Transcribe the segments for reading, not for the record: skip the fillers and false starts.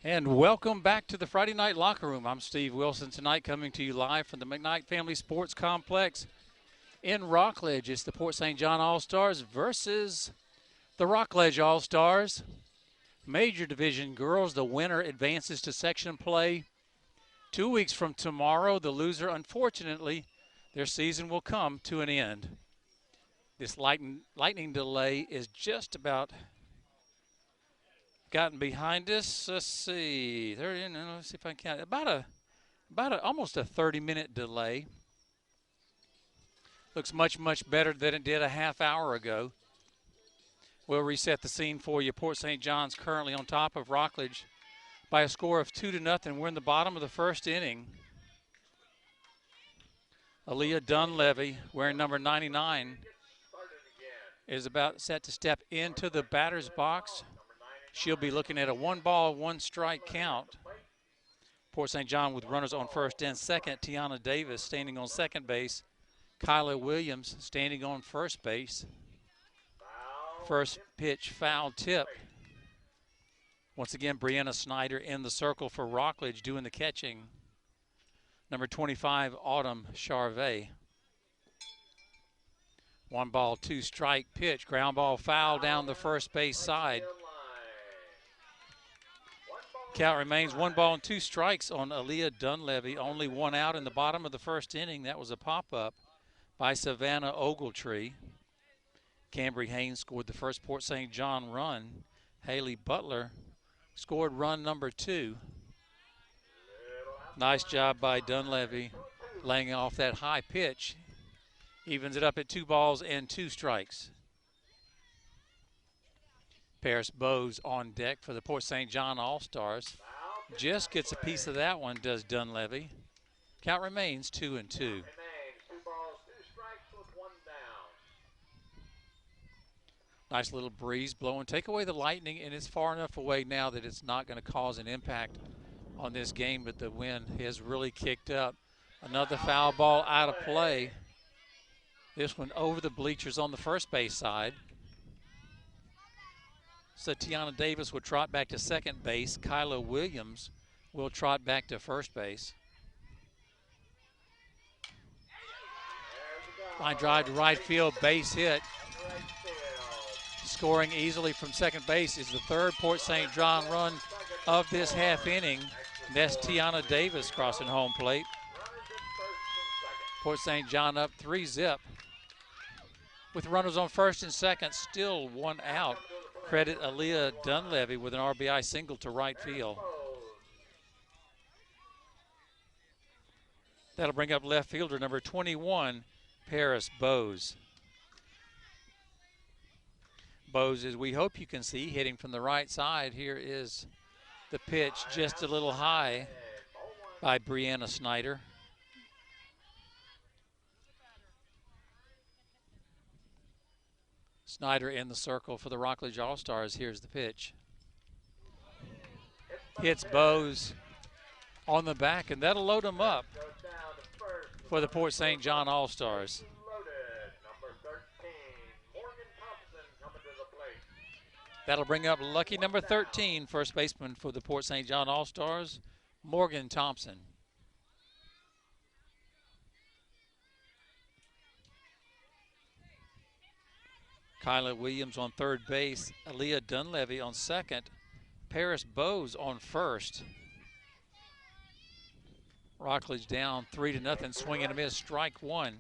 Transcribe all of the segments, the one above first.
And welcome back to the Friday Night Locker Room. I'm Steve Wilson tonight, coming to you live from the McKnight Family Sports Complex in Rockledge. It's the Port St. John All-Stars versus the Rockledge All-Stars. Major Division girls, the winner advances to section play. 2 weeks from tomorrow, the loser, unfortunately, their season will come to an end. This lightning delay is just about gotten behind us. Let's see. Let's see if I can count. About almost a 30-minute delay. Looks much, much better than it did a half hour ago. We'll reset the scene for you. Port St. John's currently on top of Rockledge by a score of 2-0. We're in the bottom of the first inning. Aaliyah Dunleavy, wearing number 99, is about set to step into the batter's box. She'll be looking at a 1-ball, 1-strike count. Port St. John with runners on first and second. Tiana Davis standing on second base. Kyla Williams standing on first base. First pitch, foul tip. Once again, Brianna Snyder in the circle for Rockledge doing the catching. Number 25, Autumn Charvet. 1-ball, 2-strike pitch. Ground ball foul down the first base side. Count remains 1 ball and 2 strikes on Aaliyah Dunleavy. Only 1 out in the bottom of the first inning. That was a pop-up by Savannah Ogletree. Cambry Haynes scored the first Port St. John run. Haley Butler scored run number 2. Nice job by Dunleavy laying off that high pitch. Evens it up at 2 balls and 2 strikes. Paris Bowes on deck for the Port St. John All-Stars. Just gets a piece of that one, does Dunleavy. Count remains 2-2. Nice little breeze blowing. Take away the lightning, and it's far enough away now that it's not going to cause an impact on this game, but the wind has really kicked up. Another foul ball out of play. This one over the bleachers on the first base side. So Tiana Davis will trot back to second base. Kyla Williams will trot back to first base. Line drive to right field, base hit. Scoring easily from second base is the third Port St. John run of this half inning. That's Tiana Davis crossing home plate. Port St. John up 3-0. With runners on first and second, still 1 out. Credit Aaliyah Dunleavy with an RBI single to right field. That'll bring up left fielder number 21, Paris Bowes. Bowes, as we hope you can see, hitting from the right side. Here is the pitch, just a little high by Brianna Snyder. Snyder in the circle for the Rockledge All-Stars. Here's the pitch. Hits Bowes on the back, and that'll load him up for the Port St. John All-Stars. That'll bring up lucky number 13, first baseman for the Port St. John All-Stars, Morgan Thompson. Kyla Williams on third base, Aaliyah Dunleavy on second, Paris Bowes on first. Rockledge down 3-0, swing and a miss, strike 1.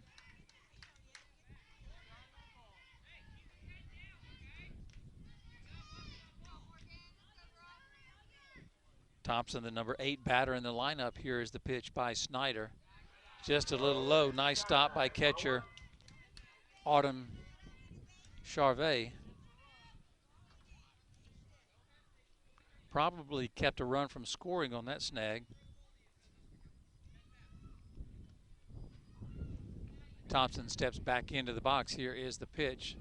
Thompson, the number 8 batter in the lineup. Here is the pitch by Snyder. Just a little low, nice stop by catcher Autumn Charvet. Probably kept a run from scoring on that snag. Thompson steps back into the box. Here is the pitch.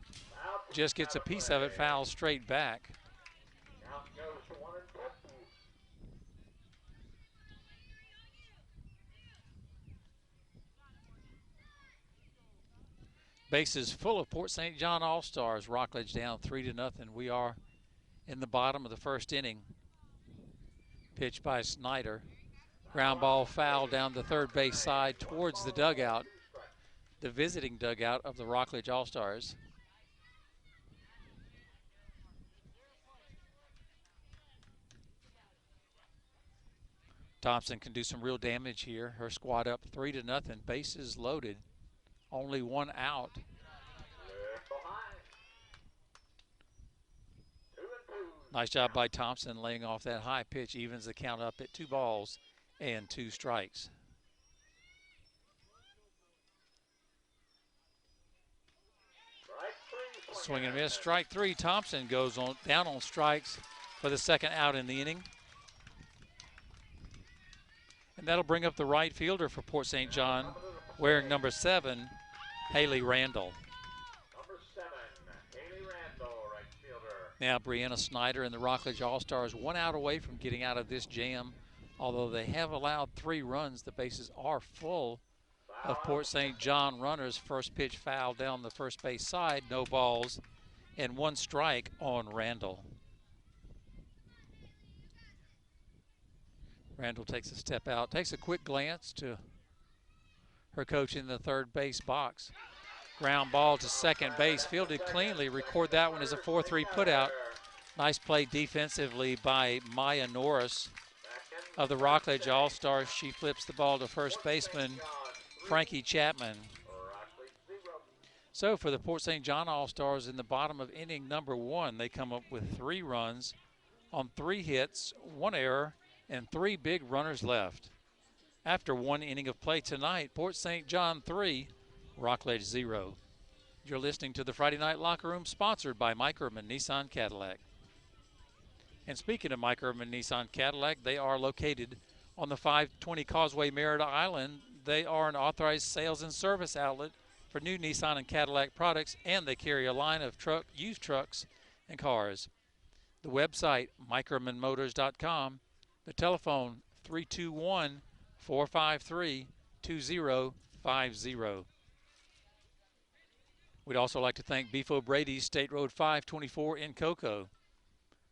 Just gets a piece of it, fouls straight back. Bases full of Port St. John All-Stars. Rockledge down 3-0. We are in the bottom of the first inning. Pitch by Snyder. Ground ball foul down the third base side towards the dugout, the visiting dugout of the Rockledge All-Stars. Thompson can do some real damage here. Her squad up 3-0. Bases loaded. Only one out. Nice job by Thompson laying off that high pitch. Evens the count up at 2 balls and 2 strikes. Swing and miss. Strike 3. Thompson goes on down on strikes for the second out in the inning. And that'll bring up the right fielder for Port St. John, wearing number 7, Haley Randall. Number 7, Haley Randall, right fielder. Now Brianna Snyder and the Rockledge All-Stars 1 out away from getting out of this jam. Although they have allowed 3 runs, the bases are full of Port St. John runners. First pitch foul down the first base side, no balls, and 1 strike on Randall. Randall takes a step out, takes a quick glance to her coach in the third base box. Ground ball to second base, fielded cleanly. Record that one as a 4-3 putout. Nice play defensively by Maya Norris of the Rockledge All-Stars. She flips the ball to first baseman Frankie Chapman. So for the Port St. John All-Stars in the bottom of inning number 1, they come up with 3 runs on 3 hits, 1 error, and 3 big runners left. After 1 inning of play tonight, Port St. John 3, Rockledge 0. You're listening to the Friday Night Locker Room, sponsored by Mike Urban Nissan Cadillac. And speaking of Mike Urban Nissan Cadillac, they are located on the 520 Causeway, Merritt Island. They are an authorized sales and service outlet for new Nissan and Cadillac products, and they carry a line of used trucks and cars. The website, mikeurbanmotors.com. The telephone, 321-453-2050. We'd also like to thank Beef O'Brady's, State Road 524 in Cocoa.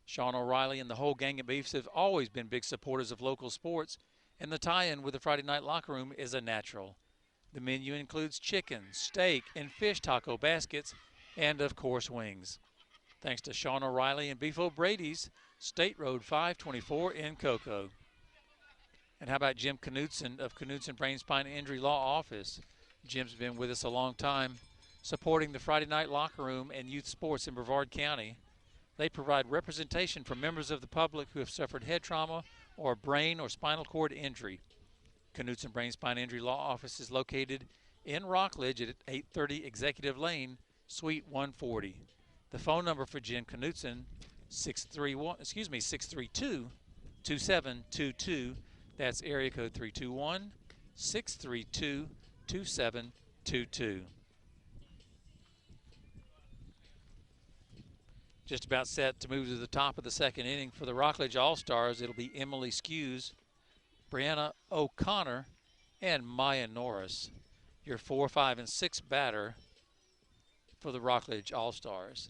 Sean O'Reilly and the whole gang of Beefs have always been big supporters of local sports, and the tie-in with the Friday Night Locker Room is a natural. The menu includes chicken, steak, and fish taco baskets, and of course wings. Thanks to Sean O'Reilly and Beef O'Brady's, State Road 524 in Cocoa. And how about Jim Knudsen of Knudsen Brain Spine Injury Law Office? Jim's been with us a long time, supporting the Friday Night Locker Room and youth sports in Brevard County. They provide representation for members of the public who have suffered head trauma or brain or spinal cord injury. Knudsen Brain Spine Injury Law Office is located in Rockledge at 830 Executive Lane, Suite 140. The phone number for Jim Knudsen, 632-2722. That's area code 321-632-2722. Just about set to move to the top of the second inning for the Rockledge All-Stars. It'll be Emily Skews, Brianna O'Connor, and Maya Norris, your 4, 5, and 6 batter for the Rockledge All-Stars.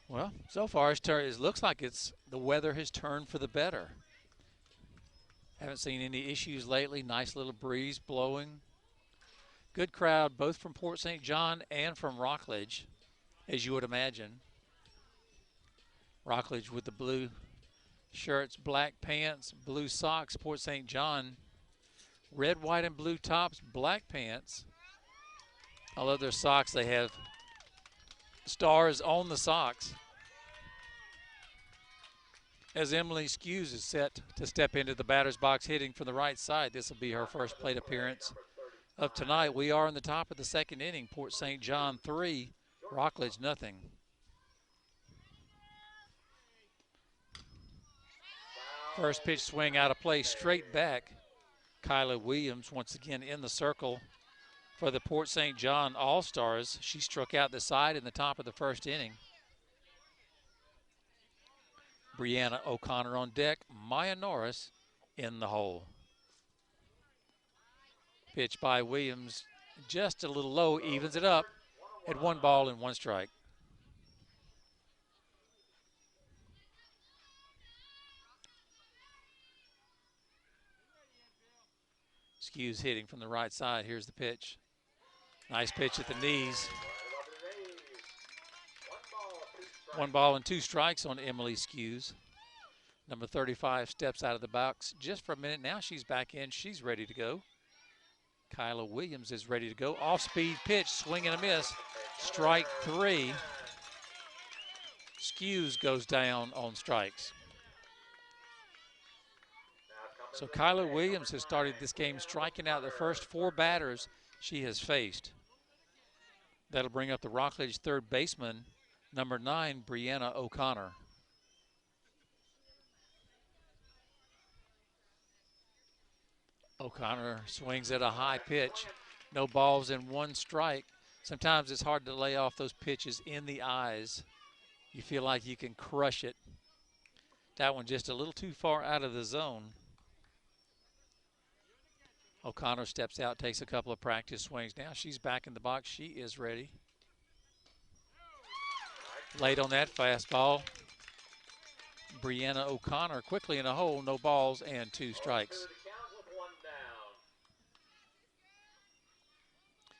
Well, so far it looks like the weather has turned for the better. Haven't seen any issues lately. Nice little breeze blowing. Good crowd both from Port St. John and from Rockledge, as you would imagine. Rockledge with the blue shirts, black pants, blue socks. Port St. John, red, white, and blue tops, black pants. I love their socks. They have stars on the socks. As Emily Skews is set to step into the batter's box hitting from the right side, this will be her first plate appearance of tonight. We are in the top of the second inning. Port St. John 3, Rockledge 0. First pitch swing out of play, straight back. Kyla Williams once again in the circle for the Port St. John All-Stars. She struck out the side in the top of the first inning. Brianna O'Connor on deck, Maya Norris in the hole. Pitch by Williams just a little low, evens it up at 1 ball and 1 strike. Skews hitting from the right side. Here's the pitch. Nice pitch at the knees. 1 ball and 2 strikes on Emily Skews. Number 35 steps out of the box just for a minute. Now she's back in. She's ready to go. Kyla Williams is ready to go. Off-speed pitch, swing and a miss. Strike 3. Skews goes down on strikes. So Kyla Williams has started this game striking out the first 4 batters she has faced. That'll bring up the Rockledge third baseman, number 9, Brianna O'Connor. O'Connor swings at a high pitch. No balls and 1 strike. Sometimes it's hard to lay off those pitches in the eyes. You feel like you can crush it. That one just a little too far out of the zone. O'Connor steps out, takes a couple of practice swings. Now she's back in the box. She is ready. Late on that fastball. Brianna O'Connor quickly in a hole, no balls and 2 strikes.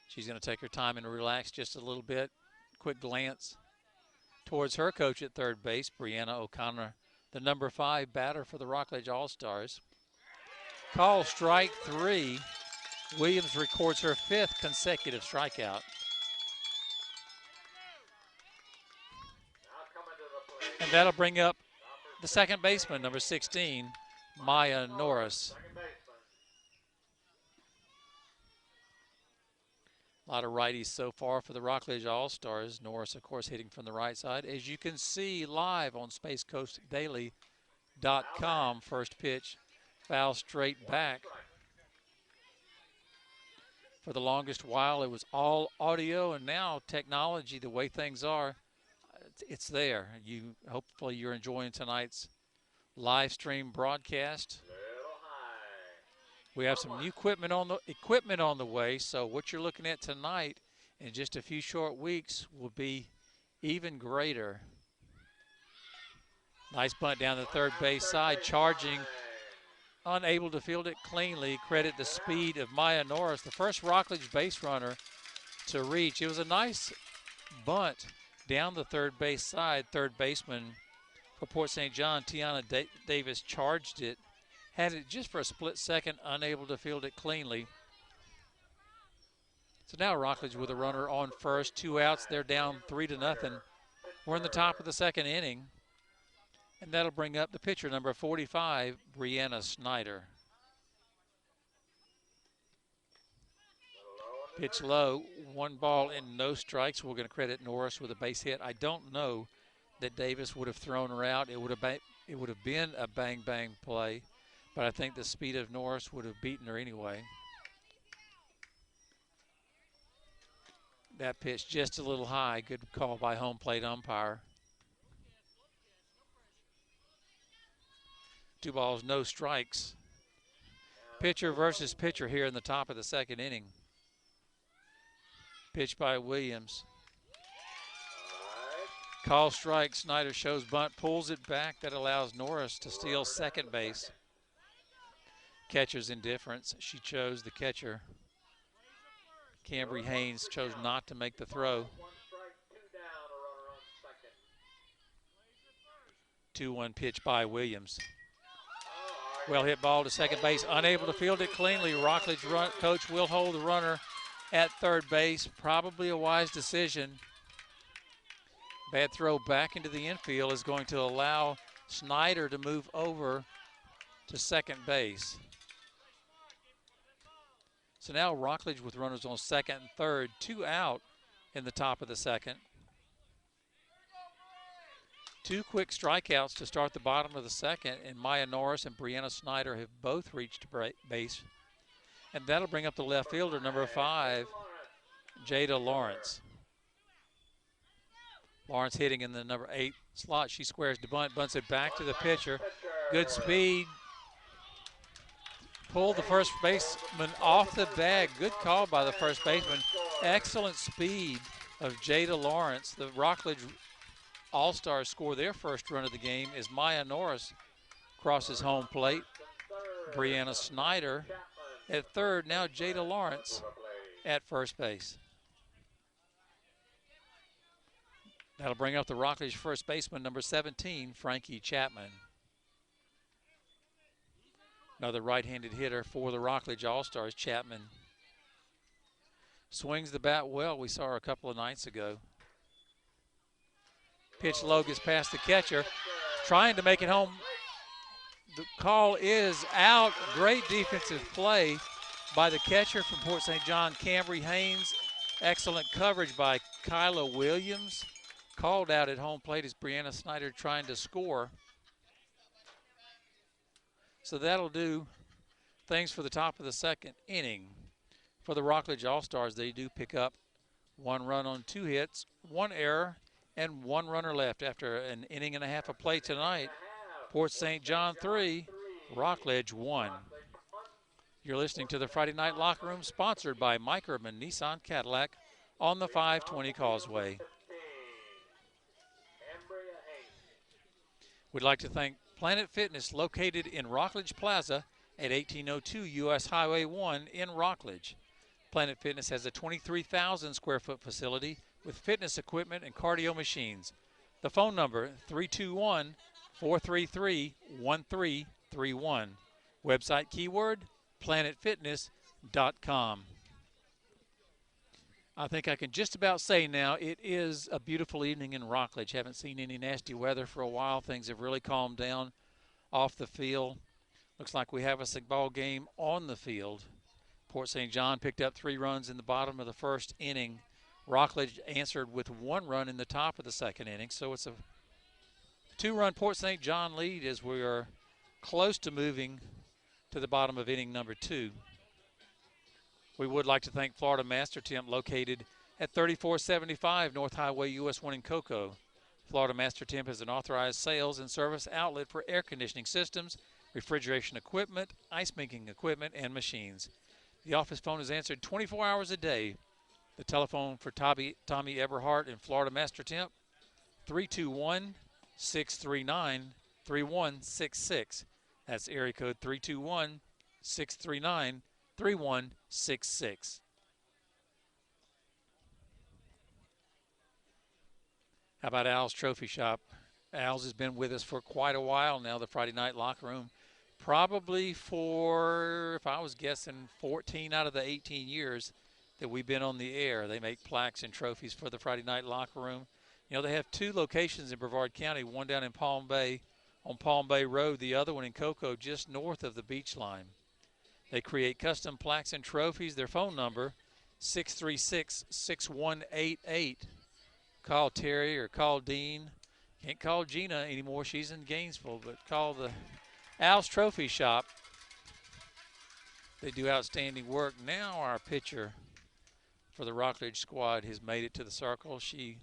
She's going to take her time and relax just a little bit. Quick glance towards her coach at third base, Brianna O'Connor, the number 5 batter for the Rockledge All-Stars. Call strike 3. Williams records her 5th consecutive strikeout. And that'll bring up the second baseman, number 16, Maya Norris. A lot of righties so far for the Rockledge All-Stars. Norris, of course, hitting from the right side. As you can see live on SpaceCoastDaily.com, first pitch, foul straight back. For the longest while, it was all audio, and now technology, the way things are, it's there. Hopefully you're enjoying tonight's live stream broadcast. We have some new equipment on the way, so what you're looking at tonight in just a few short weeks will be even greater. Nice bunt down the third base side, charging, unable to field it cleanly. Credit the speed of Maya Norris, the first Rockledge base runner to reach. It was a nice bunt down the third base side. Third baseman for Port St. John, Tiana Davis, charged it. Had it just for a split second, unable to field it cleanly. So now Rockledge with a runner on first, 2 outs. They're down 3-0. We're in the top of the second inning. And that'll bring up the pitcher, number 45, Brianna Snyder. Pitch low, 1 ball and no strikes. We're going to credit Norris with a base hit. I don't know that Davis would have thrown her out. It would have been a bang-bang play. But I think the speed of Norris would have beaten her anyway. That pitch just a little high. Good call by home plate umpire. 2 balls, no strikes. Pitcher versus pitcher here in the top of the second inning. Pitch by Williams. Call strike. Snyder shows bunt, pulls it back. That allows Norris to steal second base. Catcher's indifference. She chose the catcher. Cambry Haynes chose not to make the throw. 2-1 pitch by Williams. Well hit ball to second base, unable to field it cleanly. Rockledge coach will hold the runner at third base. Probably a wise decision. Bad throw back into the infield is going to allow Snyder to move over to second base. So now Rockledge with runners on second and third, 2 out in the top of the second. 2 quick strikeouts to start the bottom of the second, and Maya Norris and Brianna Snyder have both reached base. And that'll bring up the left fielder, number 5, Jada Lawrence. Lawrence hitting in the number 8 slot. She squares the bunt, bunts it back to the pitcher. Good speed. pulled the first baseman off the bag. Good call by the first baseman. Excellent speed of Jada Lawrence. The Rockledge All-Stars score their first run of the game as Maya Norris crosses home plate. Brianna Snyder at third. Now Jada Lawrence at first base. That'll bring up the Rockledge first baseman, number 17, Frankie Chapman. Another right-handed hitter for the Rockledge All-Stars, Chapman. Swings the bat well. We saw her a couple of nights ago. Pitch low, gets past the catcher. Trying to make it home. The call is out. Great defensive play by the catcher from Port St. John, Cambry Haynes. Excellent coverage by Kyla Williams. Called out at home plate as Brianna Snyder trying to score. So that'll do things for the top of the second inning. For the Rockledge All-Stars, they do pick up 1 run on 2 hits, 1 error, and 1 runner left after an inning and a half of play tonight. Port St. John 3, Rockledge 1. You're listening to the Friday Night Locker Room, sponsored by Mike Urban Nissan Cadillac on the 520 Causeway. We'd like to thank Planet Fitness, located in Rockledge Plaza at 1802 U.S. Highway 1 in Rockledge. Planet Fitness has a 23,000 square foot facility with fitness equipment and cardio machines. The phone number, 321-433-1331. Website keyword, planetfitness.com. I think I can just about say now it is a beautiful evening in Rockledge. Haven't seen any nasty weather for a while. Things have really calmed down off the field. Looks like we have a ball game on the field. Port St. John picked up 3 runs in the bottom of the first inning. Rockledge answered with 1 run in the top of the second inning. So it's a 2-run Port St. John lead as we are close to moving to the bottom of inning number 2. We would like to thank Florida Master Temp, located at 3475 North Highway US 1 in Cocoa. Florida Master Temp is an authorized sales and service outlet for air conditioning systems, refrigeration equipment, ice making equipment, and machines. The office phone is answered 24 hours a day. The telephone for Tommy Eberhardt and Florida Master Temp, 321-639-3166. That's area code 321-639-3166. How about Al's Trophy Shop? Al's has been with us for quite a while now, the Friday Night Locker Room. Probably for, if I was guessing, 14 out of the 18 years that we've been on the air. They make plaques and trophies for the Friday Night Locker Room. You know, they have 2 locations in Brevard County, one down in Palm Bay on Palm Bay Road, the other one in Cocoa just north of the beach line. They create custom plaques and trophies. Their phone number, 636-6188. Call Terry or call Dean. Can't call Gina anymore. She's in Gainesville, but call the Al's Trophy Shop. They do outstanding work. Now our pitcher for the Rockledge squad has made it to the circle. She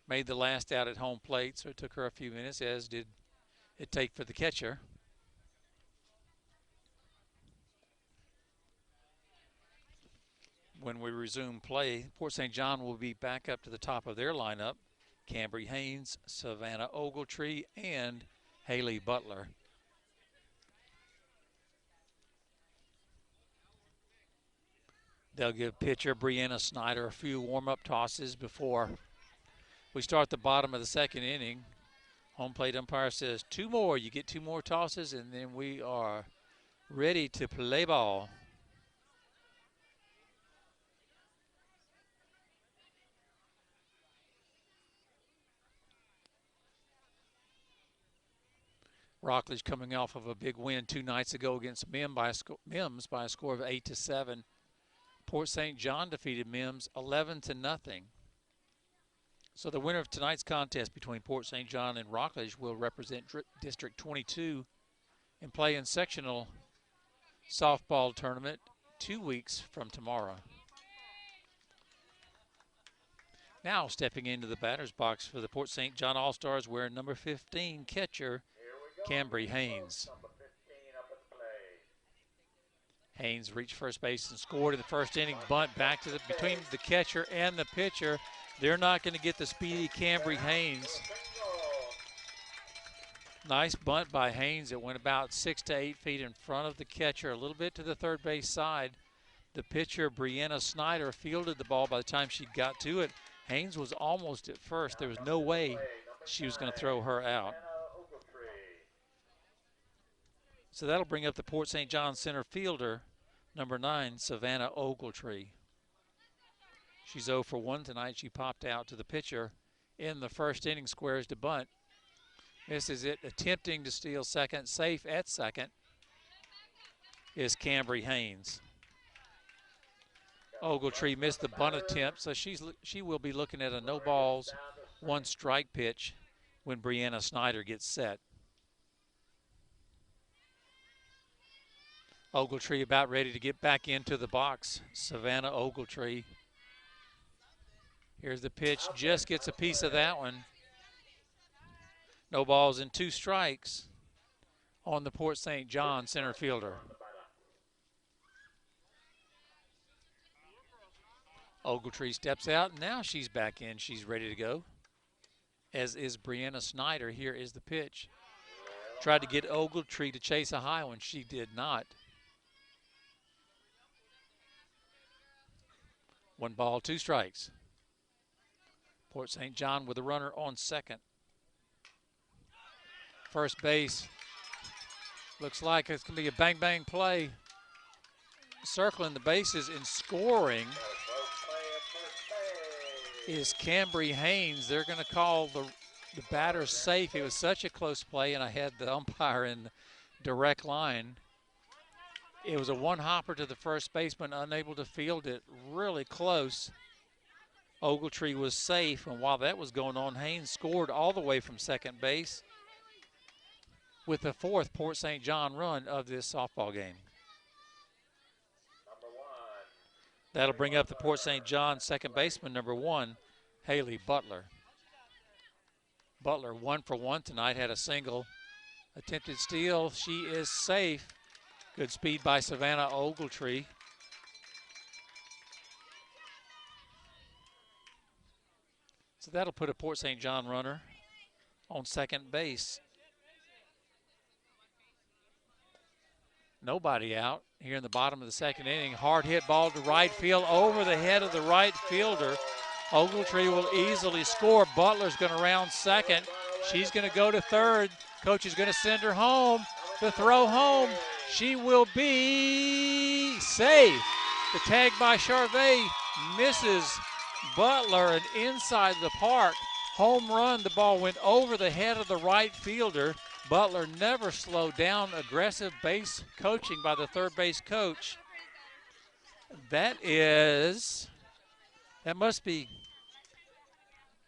made the last out at home plate, so it took her a few minutes, as did it take for the catcher. When we resume play, Port St. John will be back up to the top of their lineup. Cambry Haynes, Savannah Ogletree, and Haley Butler. They'll give pitcher Brianna Snyder a few warm-up tosses before we start the bottom of the second inning. Home plate umpire says 2 more. You get 2 more tosses, and then we are ready to play ball. Rockledge coming off of a big win 2 nights ago against Mims by a score of 8-7. Port St. John defeated Mims 11-0. So the winner of tonight's contest between Port St. John and Rockledge will represent District 22 and play in sectional softball tournament 2 weeks from tomorrow. Now stepping into the batter's box for the Port St. John All-Stars, wearing number 15, catcher Cambry Haynes. Haynes reached first base and scored in the first inning. Bunt back to between the catcher and the pitcher. They're not going to get the speedy Cambry Haynes. Nice bunt by Haynes. It went about 6 to 8 feet in front of the catcher, a little bit to the third base side. The pitcher, Brianna Snyder, fielded the ball by the time she got to it. Haynes was almost at first. There was no way she was going to throw her out. So that'll bring up the Port St. John center fielder, number 9, Savannah Ogletree. She's 0 for 1 tonight. She popped out to the pitcher in the first inning, squares to bunt. Misses it, attempting to steal second. Safe at second is Cambry Haynes. Ogletree missed the bunt attempt, so she will be looking at a no balls, 1 strike pitch when Brianna Snyder gets set. Ogletree about ready to get back into the box. Savannah Ogletree. Here's the pitch, just gets a piece of that one. No balls and 2 strikes on the Port St. John center fielder. Ogletree steps out, and now she's back in. She's ready to go, as is Brianna Snyder. Here is the pitch. Tried to get Ogletree to chase a high one. She did not. 1 ball, 2 strikes. Port St. John with a runner on second. First base. Looks like it's going to be a bang-bang play. Circling the bases and scoring is Cambry Haynes. They're going to call the batter safe. It was such a close play, and I had the umpire in direct line. It was a one-hopper to the first baseman, unable to field it, really close. Ogletree was safe, and while that was going on, Haynes scored all the way from second base with the 4th Port St. John run of this softball game. That'll bring up the Port St. John second baseman, number 1, Haley Butler. Butler 1 for 1 tonight, had a single. Attempted steal, she is safe. Good speed by Savannah Ogletree. So that'll put a Port St. John runner on second base. Nobody out here in the bottom of the second inning. Hard hit ball to right field over the head of the right fielder. Ogletree will easily score. Butler's going to round second. She's going to go to third. Coach is going to send her home. The throw home. She will be safe. The tag by Charvet misses Butler, and inside the park. Home run. The ball went over the head of the right fielder. Butler never slowed down. Aggressive base coaching by the third base coach. That must be,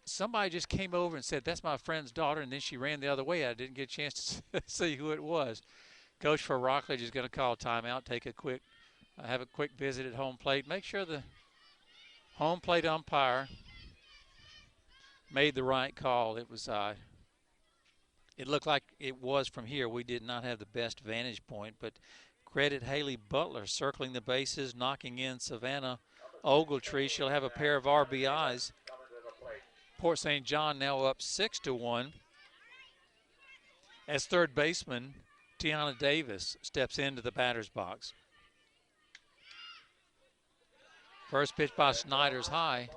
somebody just came over and said, that's my friend's daughter, and then she ran the other way. I didn't get a chance to see who it was. Coach for Rockledge is going to call timeout, have a quick visit at home plate. Make sure the home plate umpire made the right call. It looked like it was from here. We did not have the best vantage point, but credit Haley Butler circling the bases, knocking in Savannah Ogletree. She'll have a pair of RBIs. Port St. John now up 6-1. As third baseman, Tiana Davis steps into the batter's box. First pitch by Snyder's high.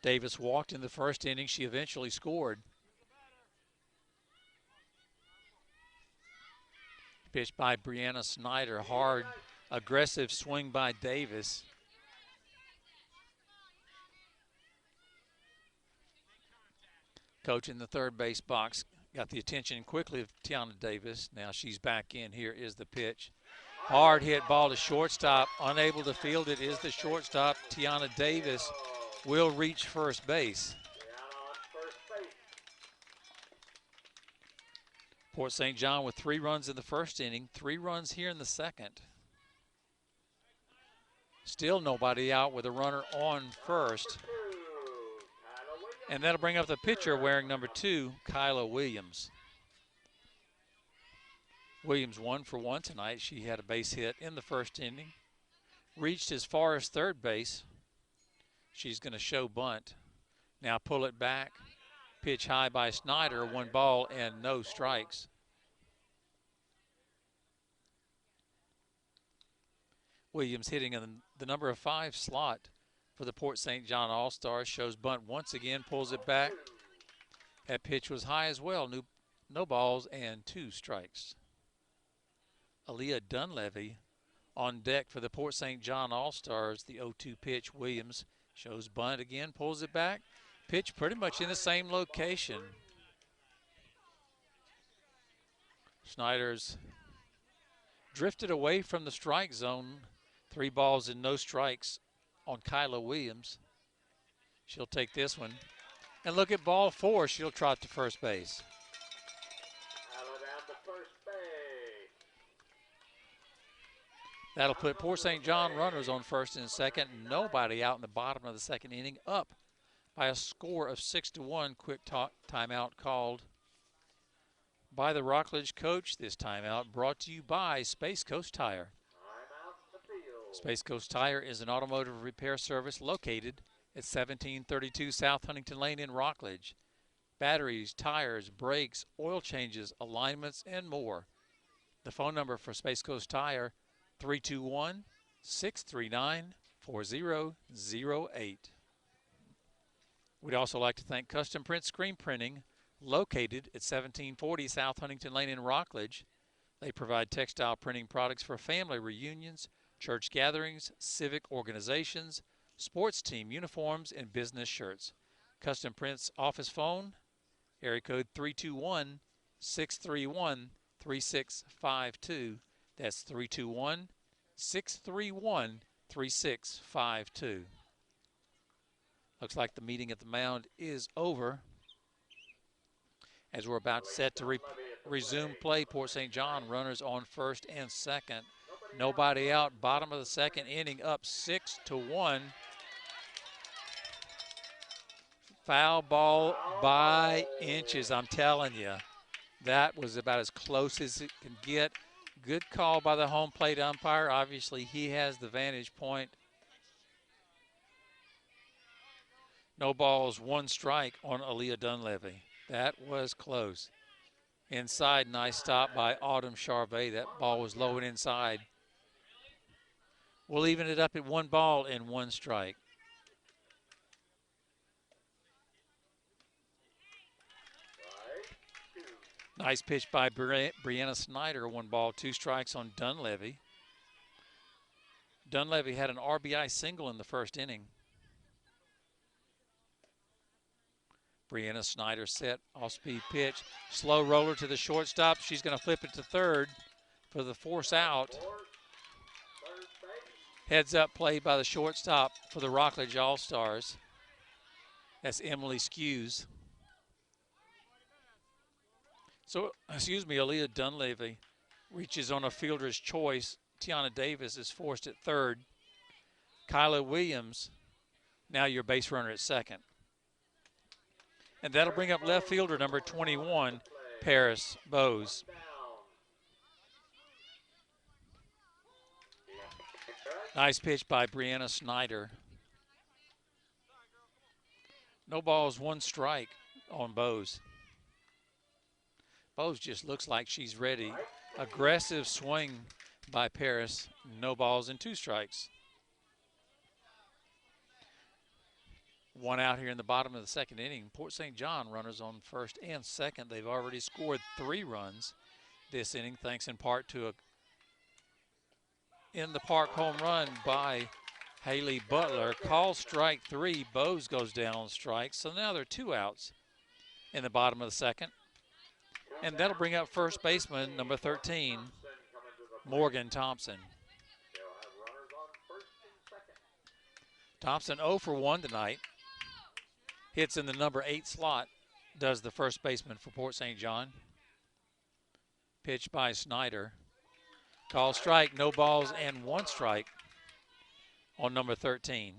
Davis walked in the first inning. She eventually scored. Pitch by Brianna Snyder. Hard, aggressive swing by Davis. Coach in the third base box got the attention quickly of Tiana Davis. Now she's back in. Here is the pitch. Hard hit ball to shortstop. Unable to field it is the shortstop. Tiana Davis will reach first base. Port St. John with 3 runs in the first inning, 3 runs here in the second. Still nobody out with a runner on first. And that'll bring up the pitcher wearing number 2, Kyla Williams. Williams 1 for 1 tonight. She had a base hit in the first inning. Reached as far as third base. She's going to show bunt. Now pull it back. Pitch high by Snyder. 1 ball and no strikes. Williams hitting in the number 5 slot for the Port St. John All-Stars. Shows bunt once again. Pulls it back. That pitch was high as well. No balls and 2 strikes. Aaliyah Dunleavy on deck for the Port St. John All-Stars. The 0-2 pitch. Williams shows bunt again. Pulls it back. Pitch pretty much in the same location. Snyder's drifted away from the strike zone. 3 balls and no strikes on Kyla Williams. She'll take this one. And look at ball 4. She'll trot to first base. That'll put Port St. John runners on first and second. Nobody out in the bottom of the second inning. Up by a score of 6-1. Quick timeout called by the Rockledge coach. This timeout brought to you by Space Coast Tire. Space Coast Tire is an automotive repair service located at 1732 South Huntington Lane in Rockledge. Batteries, tires, brakes, oil changes, alignments, and more. The phone number for Space Coast Tire, 321-639-4008. We'd also like to thank Custom Print Screen Printing, located at 1740 South Huntington Lane in Rockledge. They provide textile printing products for family reunions, church gatherings, civic organizations, sports team uniforms, and business shirts. Custom Print's office phone, area code 321-631-3652. That's 321-631-3652. Looks like the meeting at the mound is over, as we're about set to resume play. Port St. John runners on first and second. Nobody out. Bottom of the second inning, up 6-1. Foul ball by inches, I'm telling you. That was about as close as it can get. Good call by the home plate umpire. Obviously, he has the vantage point. No balls, 1 strike on Aaliyah Dunleavy. That was close. Inside, nice stop by Autumn Charvet. That ball was low and inside. We'll even it up at 1 ball and 1 strike. Nice pitch by Brianna Snyder. 1 ball, 2 strikes on Dunleavy. Dunleavy had an RBI single in the first inning. Brianna Snyder set, off-speed pitch. Slow roller to the shortstop. She's going to flip it to third for the force out. Heads up play by the shortstop for the Rockledge All-Stars. That's Emily Skews. So, Aaliyah Dunleavy reaches on a fielder's choice. Tiana Davis is forced at third. Kyla Williams, now your base runner at second. And that'll bring up left fielder number 21, Paris Bowes. Nice pitch by Brianna Snyder. No balls, 1 strike on Bowes. Bowes just looks like she's ready. Aggressive swing by Paris. No balls and 2 strikes. 1 out here in the bottom of the second inning. Port St. John runners on first and second. They've already scored 3 runs this inning, thanks in part to a in-the-park home run by Haley Butler. Call strike 3. Bowes goes down on strikes. So now there are 2 outs in the bottom of the second. And that'll bring up first baseman number 13, Morgan Thompson. Thompson 0 for 1 tonight. Hits in the number 8 slot, does the first baseman for Port St. John. Pitch by Snyder. Call strike, no balls and 1 strike on number 13.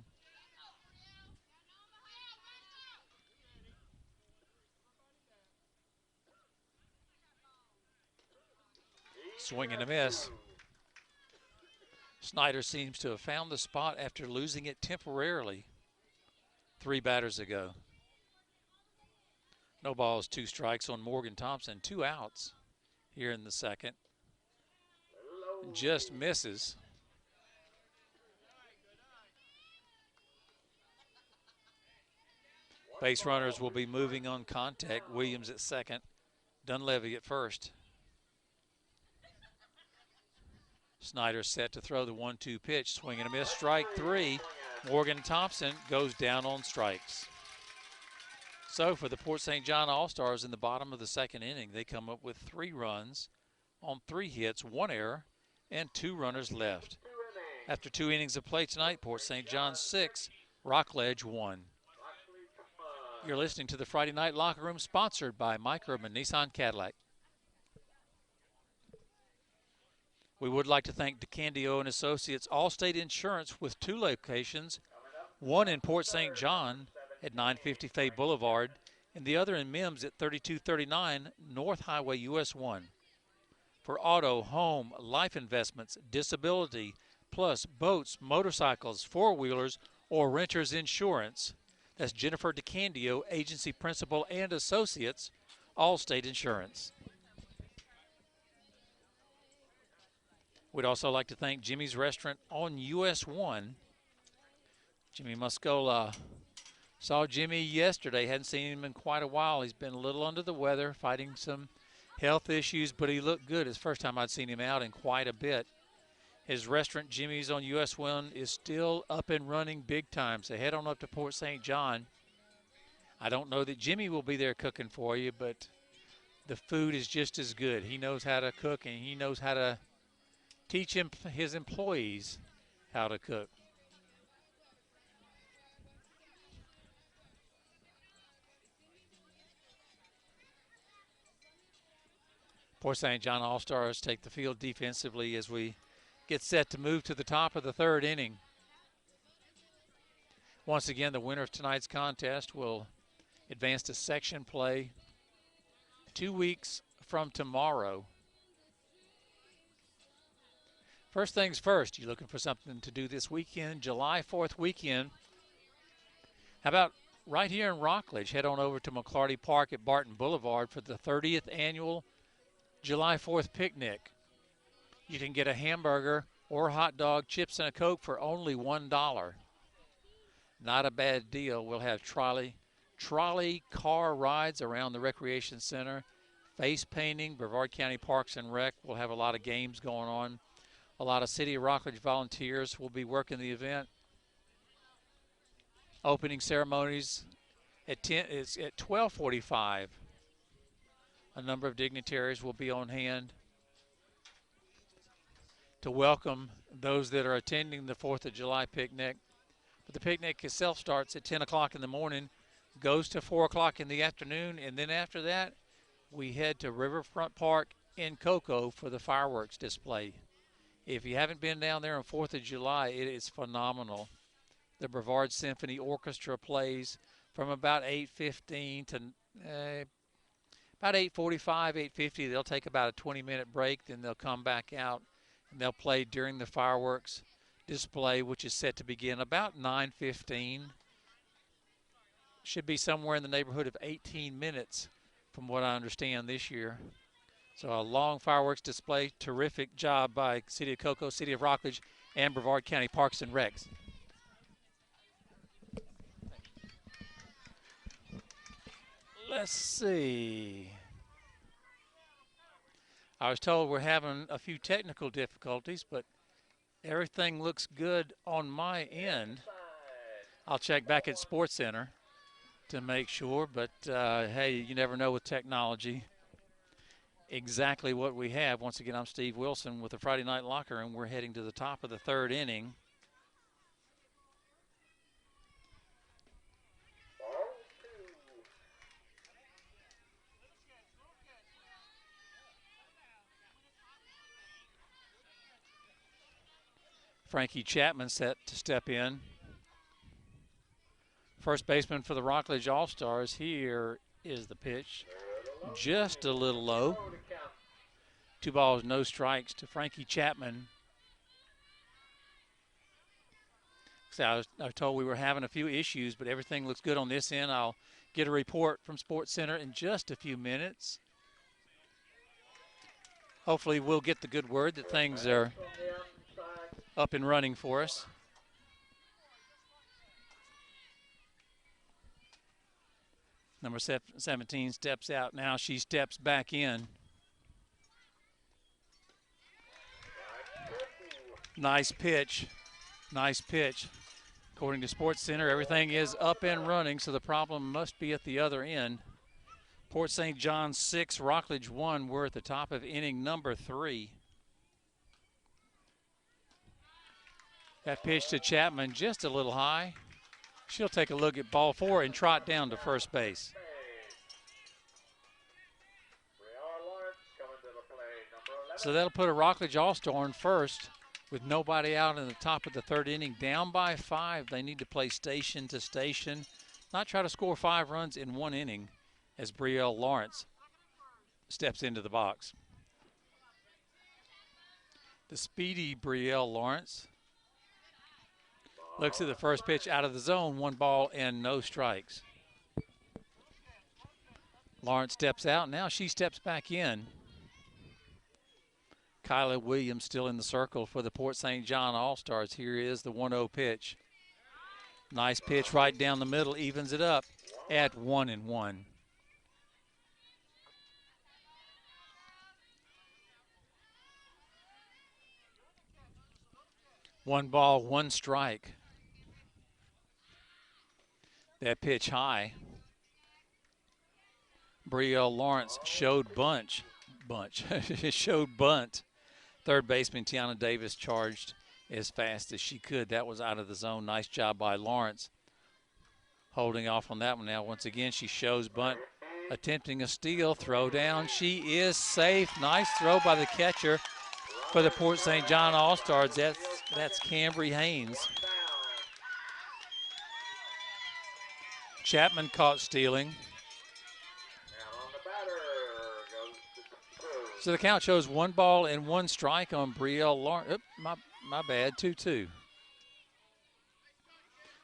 Swing and a miss. Snyder seems to have found the spot after losing it temporarily 3 batters ago. No balls, 2 strikes on Morgan Thompson, 2 outs here in the second. Just misses. Base runners will be moving on contact. Williams at second, Dunleavy at first. Snyder set to throw the 1-2 pitch. Swing and a miss, strike 3. Morgan Thompson goes down on strikes. So for the Port St. John All-Stars in the bottom of the second inning, they come up with 3 runs on 3 hits, 1 error, and 2 runners left. After 2 innings of play tonight, Port St. John 6, Rockledge 1. You're listening to the Friday Night Locker Room, sponsored by Mike Urban Nissan Cadillac. We would like to thank DeCandio and Associates Allstate Insurance with 2 locations, one in Port St. John at 950 Fay Boulevard, and the other in Mims at 3239 North Highway US 1. For auto, home, life investments, disability, plus boats, motorcycles, 4-wheelers, or renters insurance, that's Jennifer DeCandio, Agency Principal and Associates, Allstate Insurance. We'd also like to thank Jimmy's Restaurant on US 1. Jimmy Muscola. Saw Jimmy yesterday. Hadn't seen him in quite a while. He's been a little under the weather, fighting some health issues, but he looked good. It's the first time I'd seen him out in quite a bit. His restaurant, Jimmy's on US 1, is still up and running big time. So head on up to Port St. John. I don't know that Jimmy will be there cooking for you, but the food is just as good. He knows how to cook, and he knows how to teach his employees how to cook. Port St. John All-Stars take the field defensively as we get set to move to the top of the third inning. Once again, the winner of tonight's contest will advance to section play 2 weeks from tomorrow. First things first, you're looking for something to do this weekend, July 4th weekend. How about right here in Rockledge? Head on over to McClarty Park at Barton Boulevard for the 30th annual July 4th picnic. You can get a hamburger or a hot dog, chips, and a Coke for only $1. Not a bad deal. We'll have trolley car rides around the Recreation Center, face painting, Brevard County Parks and Rec. We'll have a lot of games going on. A lot of City of Rockledge volunteers will be working the event. Opening ceremonies at 12:45. A number of dignitaries will be on hand to welcome those that are attending the 4th of July picnic. But the picnic itself starts at 10 o'clock in the morning, goes to 4 o'clock in the afternoon, and then after that, we head to Riverfront Park in Cocoa for the fireworks display. If you haven't been down there on 4th of July, it is phenomenal. The Brevard Symphony Orchestra plays from about 8:15 to about 8:45, 8:50. They'll take about a 20-minute break, then they'll come back out, and they'll play during the fireworks display, which is set to begin about 9:15. Should be somewhere in the neighborhood of 18 minutes from what I understand this year. So a long fireworks display. Terrific job by City of Cocoa, City of Rockledge, and Brevard County Parks and Recs. Let's see. I was told we're having a few technical difficulties, but everything looks good on my end. I'll check back at Sports Center to make sure, but hey, you never know with technology exactly what we have. Once again, I'm Steve Wilson with the Friday Night Locker Room. We're heading to the top of the third inning. Frankie Chapman set to step in. First baseman for the Rockledge All-Stars. Here is the pitch. Just a little low. 2 balls, no strikes to Frankie Chapman. So I was told we were having a few issues, but everything looks good on this end. I'll get a report from Sports Center in just a few minutes. Hopefully we'll get the good word that things are up and running for us. Number 17 steps out now. She steps back in. Nice pitch. Nice pitch. According to Sports Center, everything is up and running, so the problem must be at the other end. Port St. John 6, Rockledge 1. We're at the top of inning number 3. That pitch to Chapman just a little high. She'll take a look at ball 4 and trot down to first base. So that'll put a Rockledge All-Star on first with nobody out in the top of the 3rd inning. Down by 5. They need to play station to station, not try to score 5 runs in 1 inning as Brielle Lawrence steps into the box. The speedy Brielle Lawrence looks at the first pitch out of the zone. 1 ball and no strikes. Lawrence steps out. Now she steps back in. Kyla Williams still in the circle for the Port St. John All-Stars. Here is the 1-0 pitch. Nice pitch right down the middle, evens it up at 1-1. One ball, 1 strike. That pitch high. Brielle Lawrence showed showed bunt. 3rd baseman Tiana Davis charged as fast as she could. That was out of the zone. Nice job by Lawrence holding off on that one. Now once again she shows bunt, attempting a steal, throw down. She is safe. Nice throw by the catcher for the Port St. John All-Stars. That's Cambry Haynes. Chapman caught stealing. So the count shows 1 ball and 1 strike on Brielle Lawrence. My bad, 2-2.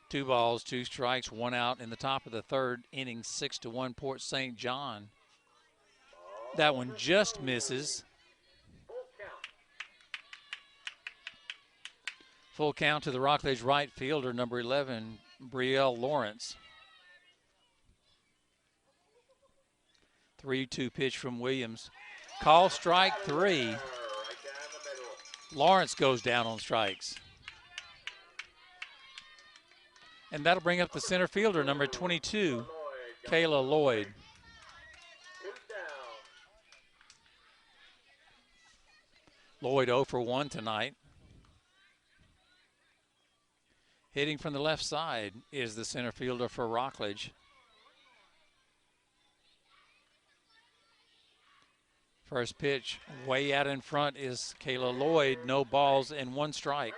2 balls, 2 strikes, 1 out in the top of the 3rd inning, 6-1 Port St. John. That one just misses. Full count to the Rockledge right fielder, number 11, Brielle Lawrence. 3-2 pitch from Williams. Call strike 3. Lawrence goes down on strikes. And that'll bring up the center fielder, number 22, Kayla Lloyd. Lloyd 0 for 1 tonight. Hitting from the left side is the center fielder for Rockledge. First pitch way out in front is Kayla Lloyd. No balls and 1 strike.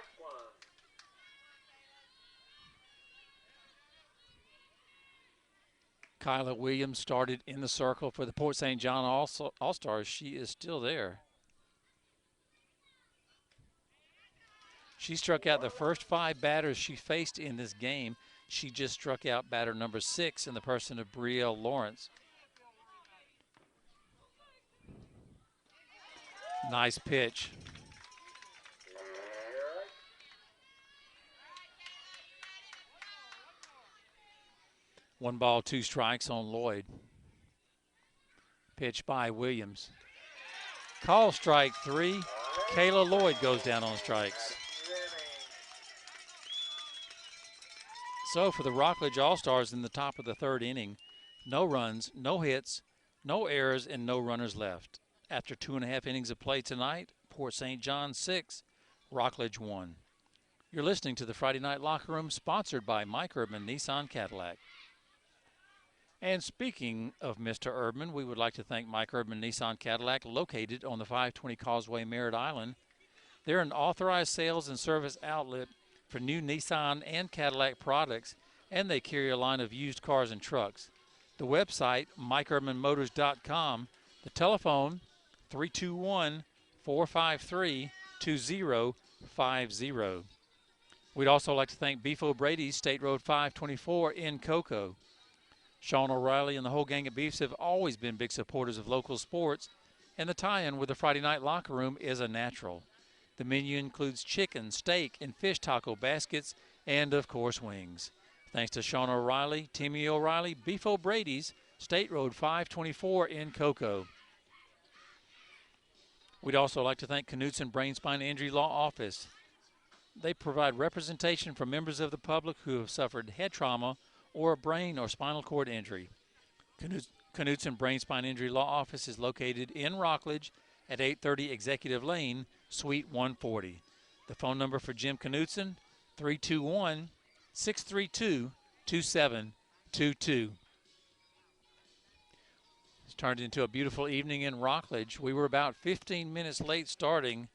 Kyla Williams started in the circle for the Port St. John All-Stars. She is still there. She struck out the first 5 batters she faced in this game. She just struck out batter number 6 in the person of Brielle Lawrence. Nice pitch. One ball, 2 strikes on Lloyd. Pitch by Williams. Call strike 3. Kayla Lloyd goes down on strikes. So for the Rockledge All-Stars in the top of the 3rd inning, no runs, no hits, no errors, and no runners left. After 2.5 innings of play tonight, Port St. John 6, Rockledge 1. You're listening to the Friday Night Locker Room, sponsored by Mike Urban Nissan Cadillac. And speaking of Mr. Urban, we would like to thank Mike Urban Nissan Cadillac, located on the 520 Causeway, Merritt Island. They're an authorized sales and service outlet for new Nissan and Cadillac products, and they carry a line of used cars and trucks. The website, MikeUrbanMotors.com. The telephone, 453-2050. We'd also like to thank Beef O'Brady's, State Road 524 in Cocoa. Sean O'Reilly and the whole gang of Beefs have always been big supporters of local sports, and the tie-in with the Friday Night Locker Room is a natural. The menu includes chicken, steak, and fish taco baskets, and, of course, wings. Thanks to Sean O'Reilly, Timmy O'Reilly, Beef O'Brady's, State Road 524 in Cocoa. We'd also like to thank Knutson Brain Spine Injury Law Office. They provide representation for members of the public who have suffered head trauma or a brain or spinal cord injury. Knutson Brain Spine Injury Law Office is located in Rockledge at 830 Executive Lane, Suite 140. The phone number for Jim Knutson, 321-632-2722. It's turned into a beautiful evening in Rockledge. We were about 15 minutes late starting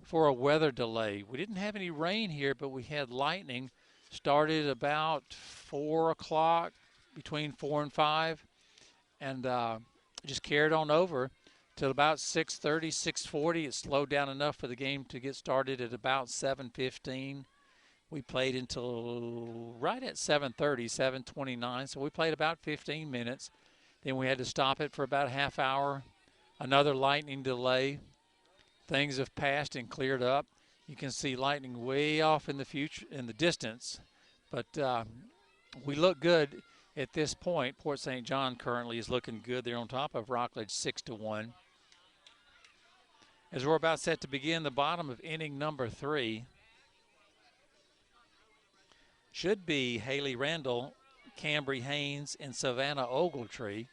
for a weather delay. We didn't have any rain here, but we had lightning. Started about 4 o'clock, between 4 and 5, and just carried on over till about 6:30, 6:40. It slowed down enough for the game to get started at about 7:15. We played until right at 7:30, 7:29, so we played about 15 minutes. Then we had to stop it for about a half hour. Another lightning delay. Things have passed and cleared up. You can see lightning way off in the future, in the distance, but we look good at this point. Port St. John currently is looking good. They're on top of Rockledge 6-1. As we're about set to begin the bottom of inning number 3, should be Haley Randall, Cambry Haynes, and Savannah Ogletree.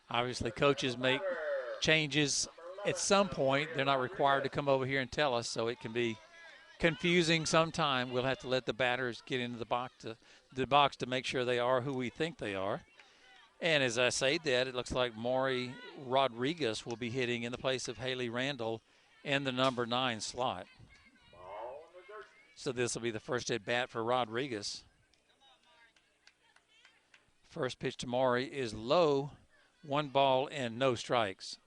Obviously, coaches make changes at some point. They're not required to come over here and tell us, so it can be confusing sometime. We'll have to let the batters get into the box to make sure they are who we think they are. And as I say that, it looks like Maury Rodriguez will be hitting in the place of Haley Randall in the number 9 slot. So this will be the first at bat for Rodriguez. First pitch to Maury is low, 1 ball and no strikes.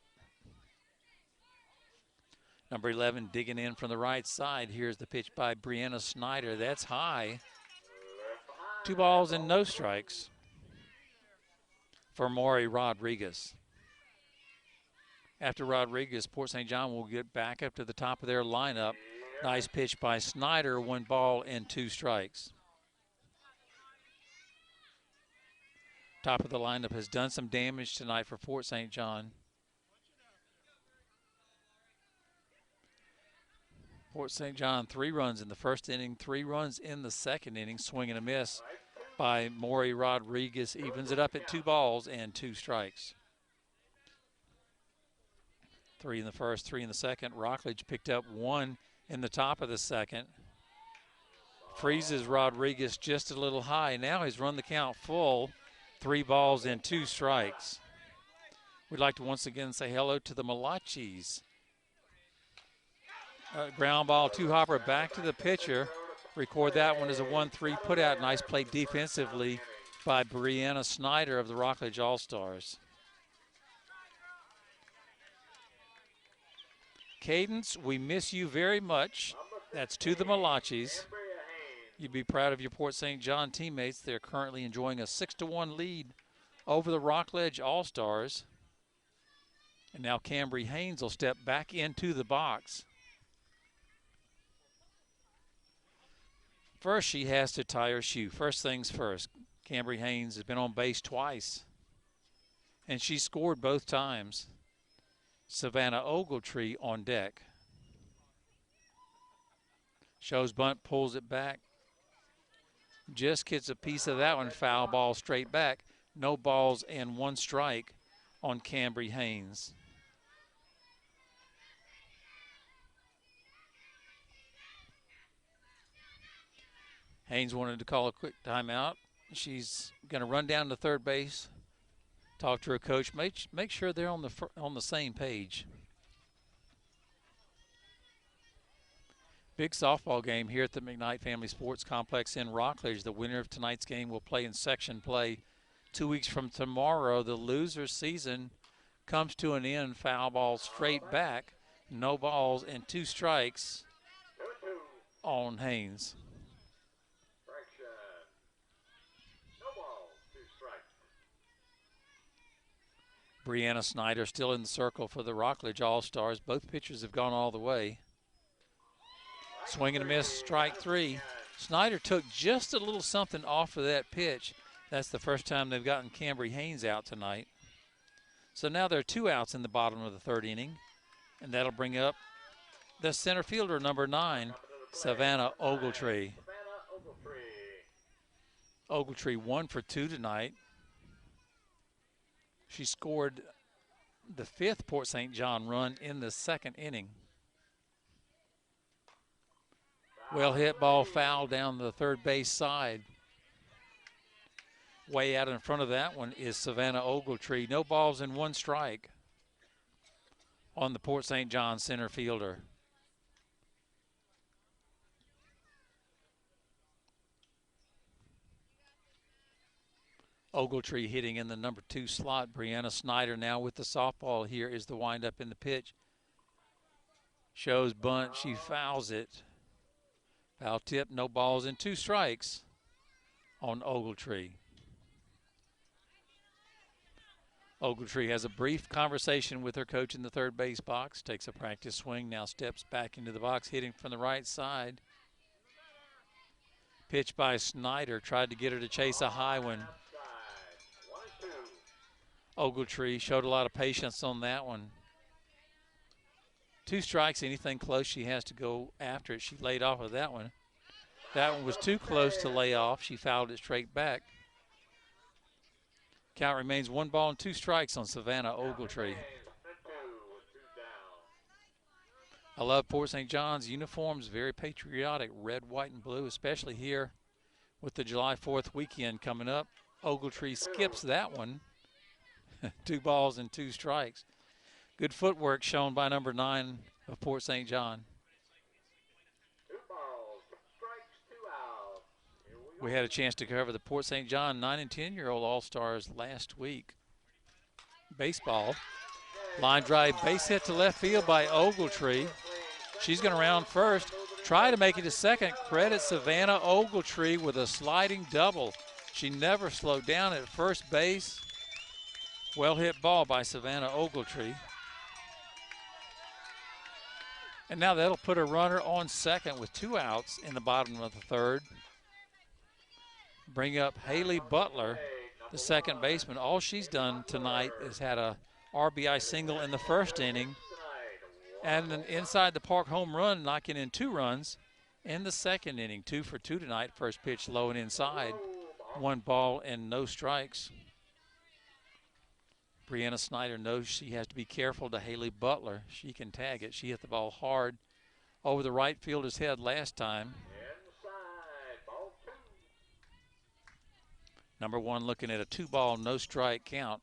Number 11 digging in from the right side. Here's the pitch by Brianna Snyder. That's high. 2 balls and no strikes for Maury Rodriguez. After Rodriguez, Port St. John will get back up to the top of their lineup. Nice pitch by Snyder, 1 ball and 2 strikes. Top of the lineup has done some damage tonight for Fort St. John. Fort St. John 3 runs in the first inning, 3 runs in the second inning. Swing and a miss by Maury Rodriguez evens it up at 2 balls and 2 strikes. 3 in the first, 3 in the second. Rockledge picked up 1 in the top of the second. Freezes Rodriguez just a little high. Now he's run the count full. 3 balls and 2 strikes. We'd like to once again say hello to the Malachis. Ground ball, 2-hopper back to the pitcher. Record that one as a 1-3 put out. Nice play defensively by Brianna Snyder of the Rockledge All-Stars. Cadence, we miss you very much. That's to the Malachis. You'd be proud of your Port St. John teammates. They're currently enjoying a 6-1 lead over the Rockledge All-Stars. And now Cambry Haynes will step back into the box. First, she has to tie her shoe. First things first. Cambry Haynes has been on base twice, and she scored both times. Savannah Ogletree on deck. Shows bunt, pulls it back. Just gets a piece of that one. Foul ball straight back. No balls and 1 strike on Cambry Haynes. Haynes wanted to call a quick timeout. She's going to run down to third base, talk to her coach, make sure they're on the same page. Big softball game here at the McKnight Family Sports Complex in Rockledge. The winner of tonight's game will play in section play 2 weeks from tomorrow. The loser season comes to an end, foul ball straight back. No balls and 2 strikes 2-2. on Haynes. Correction. No balls, 2 strikes. Brianna Snyder still in the circle for the Rockledge All-Stars. Both pitchers have gone all the way. Swing and a miss, strike 3. Snyder took just a little something off of that pitch. That's the first time they've gotten Cambry Haynes out tonight. So now there are 2 outs in the bottom of the 3rd inning, and that'll bring up the center fielder, number 9, Savannah Ogletree. Ogletree 1 for 2 tonight. She scored the 5th Port St. John run in the 2nd inning. Well hit ball foul down the 3rd base side. Way out in front of that one is Savannah Ogletree. No balls and 1 strike on the Port St. John center fielder. Ogletree hitting in the number 2 slot. Brianna Snyder now with the softball. Here is the windup in the pitch. Shows bunt. She fouls it. Foul tip, no balls and 2 strikes on Ogletree. Ogletree has a brief conversation with her coach in the 3rd base box. Takes a practice swing. Now steps back into the box, hitting from the right side. Pitch by Snyder. Tried to get her to chase a high one. Ogletree showed a lot of patience on that one. 2 strikes, anything close, she has to go after it. She laid off of that one. That one was too close to lay off. She fouled it straight back. Count remains 1 ball and 2 strikes on Savannah Ogletree. I love Port St. John's uniforms, very patriotic, red, white, and blue, especially here with the July 4th weekend coming up. Ogletree skips that one. 2 balls and 2 strikes. Good footwork shown by number 9 of Port St. John. 2 balls, 2 strikes, 2 outs. We had a chance to cover the Port St. John 9 and 10-year-old All-Stars last week. Baseball. Line drive, base hit to left field by Ogletree. She's going to round first. Try to make it to second. Credit Savannah Ogletree with a sliding double. She never slowed down at first base. Well hit ball by Savannah Ogletree. And now that'll put a runner on second with 2 outs in the bottom of the 3rd. Bring up Haley Butler, the second baseman. All she's done tonight is had a RBI single in the 1st inning and an inside the park home run, knocking in 2 runs in the 2nd inning. 2 for 2 tonight. First pitch low and inside. 1 ball and no strikes. Brianna Snyder knows she has to be careful to Haley Butler. She can tag it. She hit the ball hard over the right fielder's head last time. Inside, ball 2. Number 1 looking at a 2-ball, no strike count.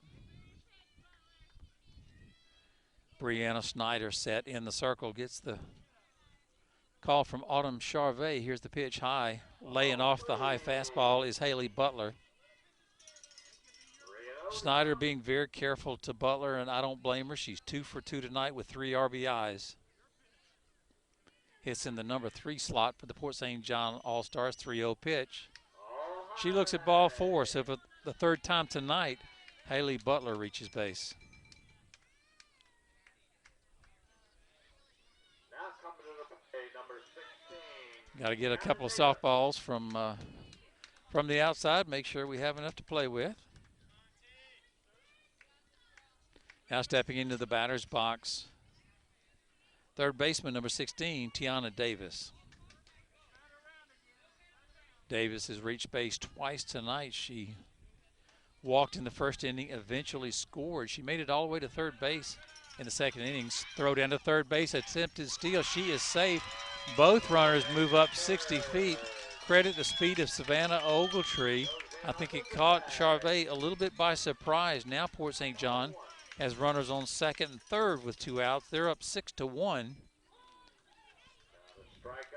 Brianna Snyder set in the circle, gets the call from Autumn Charvet. Here's the pitch high. Laying off the high fastball is Haley Butler. Snyder being very careful to Butler, and I don't blame her. She's 2 for 2 tonight with 3 RBIs. Hits in the number 3 slot for the Port St. John All-Stars. 3-0 pitch. She looks at ball 4, so for the 3rd time tonight, Haley Butler reaches base. Now coming to the plate, number 16. Got to get a couple of softballs from the outside, make sure we have enough to play with. Now stepping into the batter's box, 3rd baseman, number 16, Tiana Davis. Davis has reached base twice tonight. She walked in the 1st inning, eventually scored. She made it all the way to 3rd base in the 2nd inning. Throw down to 3rd base, attempted steal. She is safe. Both runners move up 60 feet. Credit the speed of Savannah Ogletree. I think it caught Charvet a little bit by surprise. Now Port St. John has runners on 2nd and 3rd with 2 outs. They're up 6-1. Strike on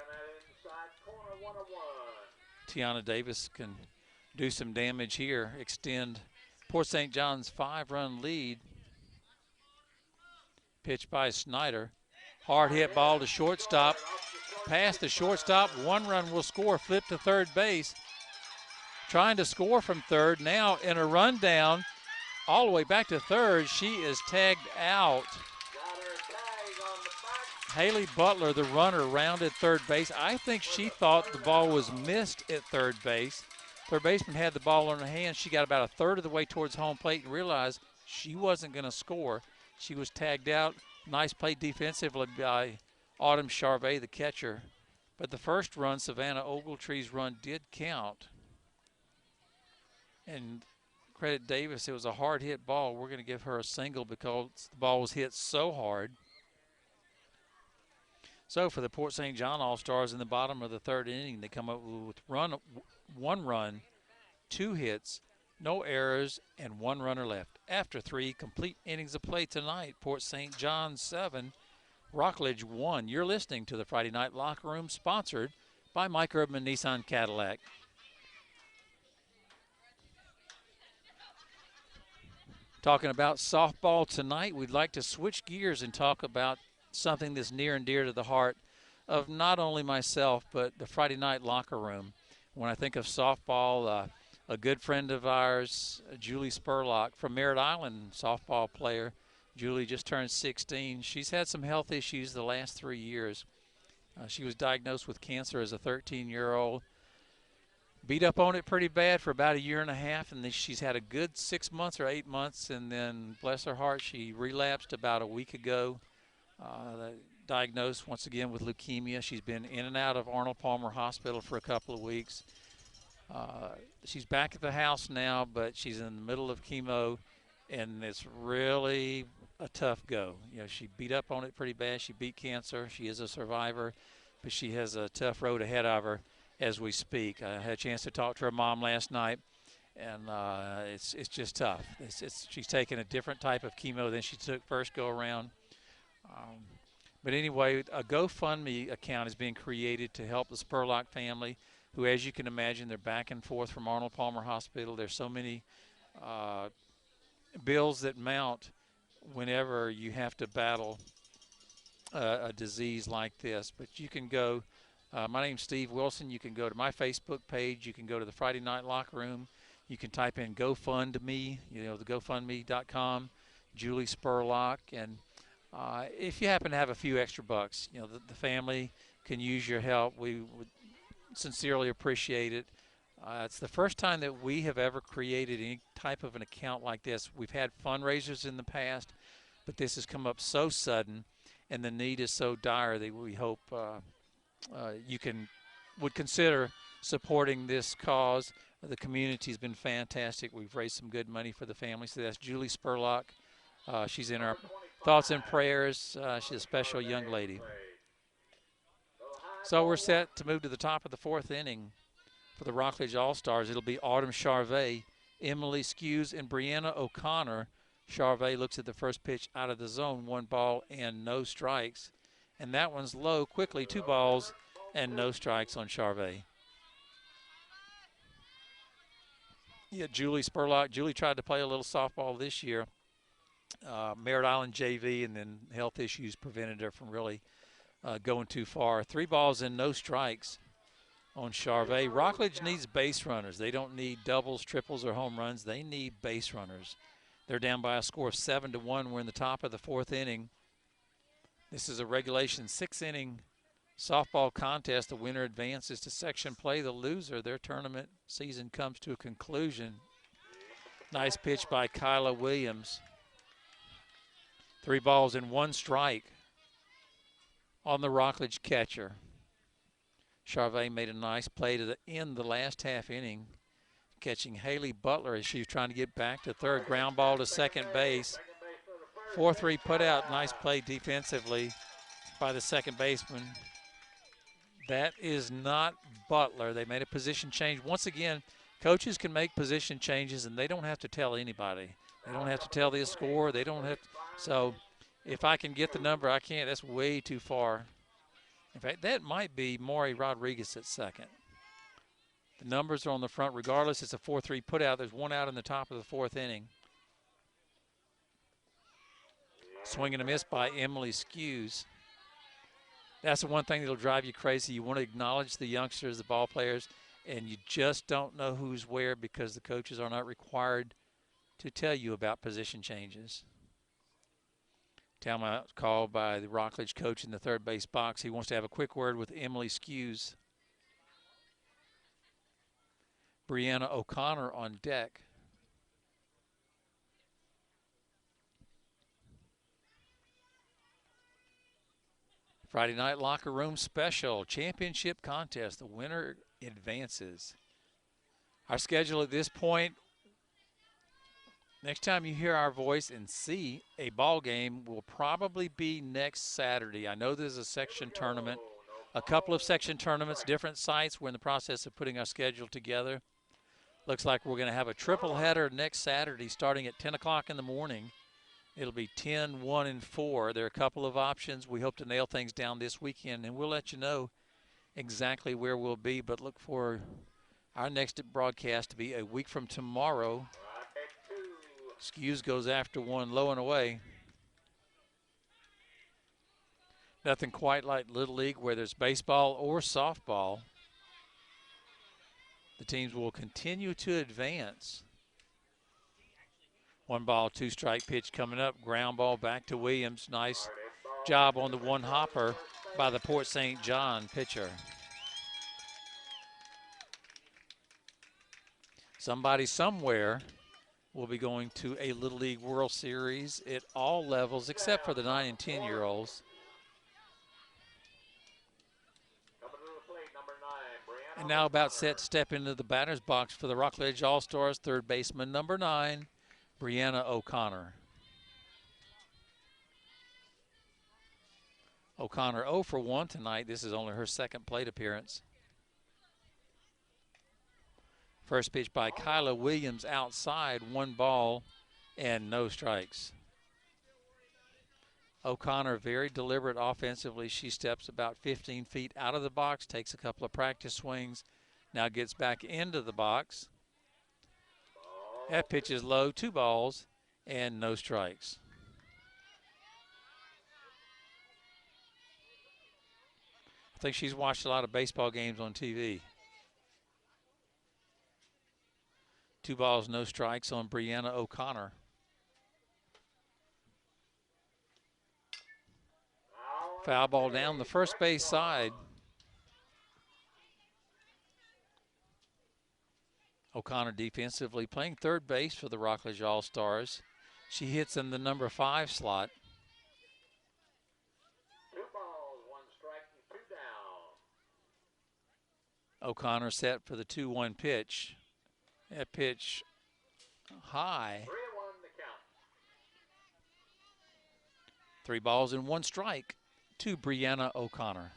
that inside corner, 1-1. Tiana Davis can do some damage here, extend Port St. John's 5-run lead. Pitch by Snyder. Hard hit ball to shortstop. Past the shortstop. 1 run will score. Flip to third base. Trying to score from third. Now in a rundown all the way back to third. She is tagged out. Haley Butler, the runner, rounded third base. I think she thought the ball was missed at third base. Third baseman had the ball in her hand. She got about a third of the way towards home plate and realized she wasn't going to score. She was tagged out. Nice play defensively by Autumn Charvet, the catcher. But the first run, Savannah Ogletree's run, did count. And credit Davis, it was a hard hit ball. We're going to give her a single because the ball was hit so hard. So for the Port St. John All-Stars in the bottom of the third inning, they come up with 1 run, 2 hits, no errors, and 1 runner left. After 3 complete innings of play tonight, Port St. John 7, Rockledge 1. You're listening to the Friday Night Locker Room, sponsored by Mike Urban Nissan Cadillac. Talking about softball tonight, we'd like to switch gears and talk about something that's near and dear to the heart of not only myself, but the Friday Night Locker Room. When I think of softball, a good friend of ours, Julie Spurlock from Merritt Island, softball player. Julie just turned 16. She's had some health issues the last 3 years. She was diagnosed with cancer as a 13-year-old. Beat up on it pretty bad for about 1.5 years, and then she's had a good 6 months or 8 months, and then, bless her heart, she relapsed about a week ago. Diagnosed once again with leukemia. She's been in and out of Arnold Palmer Hospital for a couple of weeks. She's back at the house now, but she's in the middle of chemo, and it's really a tough go. You know, she beat up on it pretty bad. She beat cancer. She is a survivor, but she has a tough road ahead of her as we speak. I had a chance to talk to her mom last night, and it's just tough. She's taking a different type of chemo than she took first go around. But anyway, a GoFundMe account is being created to help the Spurlock family, who, as you can imagine, they're back and forth from Arnold Palmer Hospital. There's so many bills that mount whenever you have to battle a disease like this. But you can go, my name's Steve Wilson. You can go to my Facebook page. You can go to the Friday Night Locker Room. You can type in GoFundMe, the GoFundMe.com, Julie Spurlock, and if you happen to have a few extra bucks, the family can use your help. We would sincerely appreciate it. It's the first time that we have ever created any type of an account like this. We've had fundraisers in the past, but this has come up so sudden, and the need is so dire that we hope you would consider supporting this cause. The community's been fantastic. We've raised some good money for the family. So that's Julie Spurlock. She's in our thoughts and prayers. She's a special young lady. So we're set to move to the top of the 4th inning for the Rockledge All-Stars. It'll be Autumn Charvet, Emily Skews, and Brianna O'Connor. Charvet looks at the first pitch out of the zone, 1 ball and no strikes. And that one's low quickly, 2 balls and no strikes on Charvet. Yeah, Julie Spurlock. Julie tried to play a little softball this year. Merritt Island JV, and then health issues prevented her from really going too far. 3 balls and no strikes on Charvet. Rockledge needs base runners. They don't need doubles, triples, or home runs. They need base runners. They're down by a score of 7-1. We're in the top of the 4th inning. This is a regulation 6-inning softball contest. The winner advances to section play. The loser, their tournament season comes to a conclusion. Nice pitch by Kyla Williams. 3 balls and 1 strike on the Rockledge catcher. Charvet made a nice play to end the last half inning, catching Haley Butler as she was trying to get back to third. Ground ball to second base. 4-3 put out. Nice play defensively by the second baseman. That is not Butler. They made a position change. Once again, coaches can make position changes, and they don't have to tell anybody. They don't have to tell the score. They don't have to. So if I can get the number, I can't. That's way too far. In fact, that might be Maury Rodriguez at second. The numbers are on the front. Regardless, it's a 4-3 put out. There's 1 out in the top of the 4th inning. Swing and a miss by Emily Skews. That's the one thing that'll drive you crazy. You want to acknowledge the youngsters, the ball players, and you just don't know who's where because the coaches are not required to tell you about position changes. Timeout called by the Rockledge coach in the third base box. He wants to have a quick word with Emily Skews. Brianna O'Connor on deck. Friday night locker room special championship contest. The winner advances. Our schedule at this point, next time you hear our voice and see a ball game will probably be next Saturday. I know there's a section tournament, a couple of section tournaments, different sites. We're in the process of putting our schedule together. Looks like we're going to have a triple header next Saturday starting at 10 o'clock in the morning. It'll be 10, 1, and 4. There are a couple of options. We hope to nail things down this weekend, and we'll let you know exactly where we'll be. But look for our next broadcast to be a week from tomorrow. Skews goes after one low and away. Nothing quite like Little League, whether it's baseball or softball. The teams will continue to advance. 1 ball, 2 strike pitch coming up. Ground ball back to Williams. Nice job on the one hopper by the Port St. John pitcher. Somebody somewhere will be going to a Little League World Series at all levels except for the 9 and 10-year-olds. And now about set to step into the batter's box for the Rockledge All-Stars, third baseman number 9, Brianna O'Connor. O'Connor 0 for 1 tonight. This is only her second plate appearance. First pitch by Kyla Williams outside, 1 ball and no strikes. O'Connor very deliberate offensively. She steps about 15 feet out of the box, takes a couple of practice swings, now gets back into the box. That pitch is low, 2 balls and no strikes. I think she's watched a lot of baseball games on TV. 2 balls, no strikes on Brianna O'Connor. Foul ball down the first base side. O'Connor defensively playing third base for the Rockledge All-Stars. She hits in the number 5 slot. 2 balls, 1 strike, and 2 down. O'Connor set for the 2-1 pitch. That pitch high. 3-1 the count. 3 balls and 1 strike to Brianna O'Connor.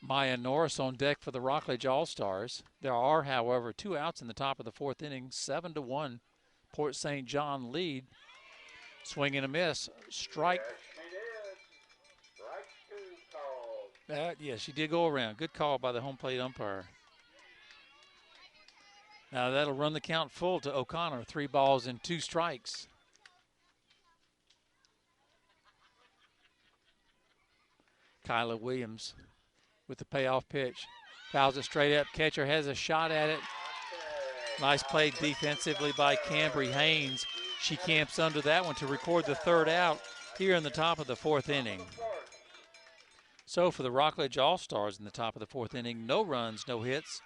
Maya Norris on deck for the Rockledge All-Stars. There are, however, 2 outs in the top of the 4th inning. 7-1, Port St. John lead. Swing and a miss. Strike. Yes, she did. Strike 2 called. Yes, she did go around. Good call by the home plate umpire. Now that'll run the count full to O'Connor. 3 balls and 2 strikes. Kyla Williams with the payoff pitch. Fouls it straight up. Catcher has a shot at it. Nice play defensively by Cambry Haynes. She camps under that one to record the 3rd out here in the top of the 4th inning. So for the Rockledge All-Stars in the top of the 4th inning, no runs, no hits,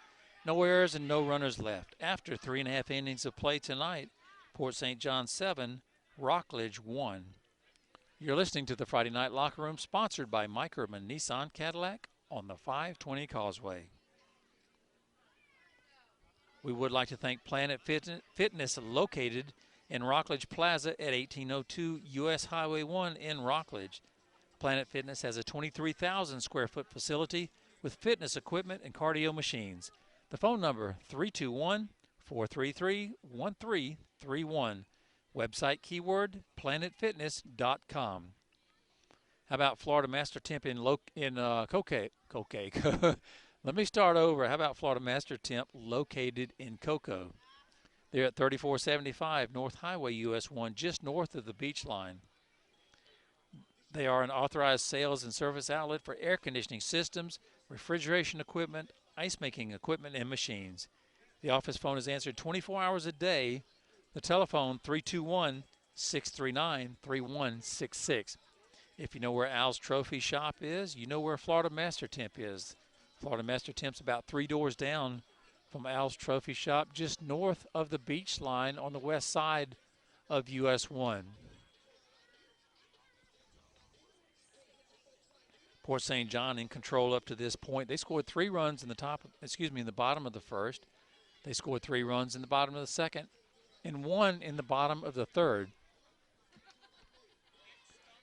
no errors, and no runners left. After 3.5 innings of play tonight, Port St. John 7, Rockledge 1. You're listening to the Friday Night Locker Room, sponsored by Mike Urban Nissan Cadillac on the 520 Causeway. We would like to thank Planet Fitness, located in Rockledge Plaza at 1802 U.S. Highway 1 in Rockledge. Planet Fitness has a 23,000 square foot facility with fitness equipment and cardio machines. The phone number, 321-433-1331. Website keyword, planetfitness.com. How about Florida Master Temp in Cocoa? Let me start over. How about Florida Master Temp located in Cocoa? They're at 3475 North Highway US 1, just north of the beach line. They are an authorized sales and service outlet for air conditioning systems, refrigeration equipment, ice making equipment, and machines. The office phone is answered 24 hours a day. The telephone 321 639 3166. If you know where Al's Trophy Shop is, you know where Florida Master Temp is. Florida Master Temp's about 3 doors down from Al's Trophy Shop, just north of the beach line on the west side of US 1. Port St. John in control up to this point. They scored 3 runs in the bottom of the first. They scored 3 runs in the bottom of the second and 1 in the bottom of the third.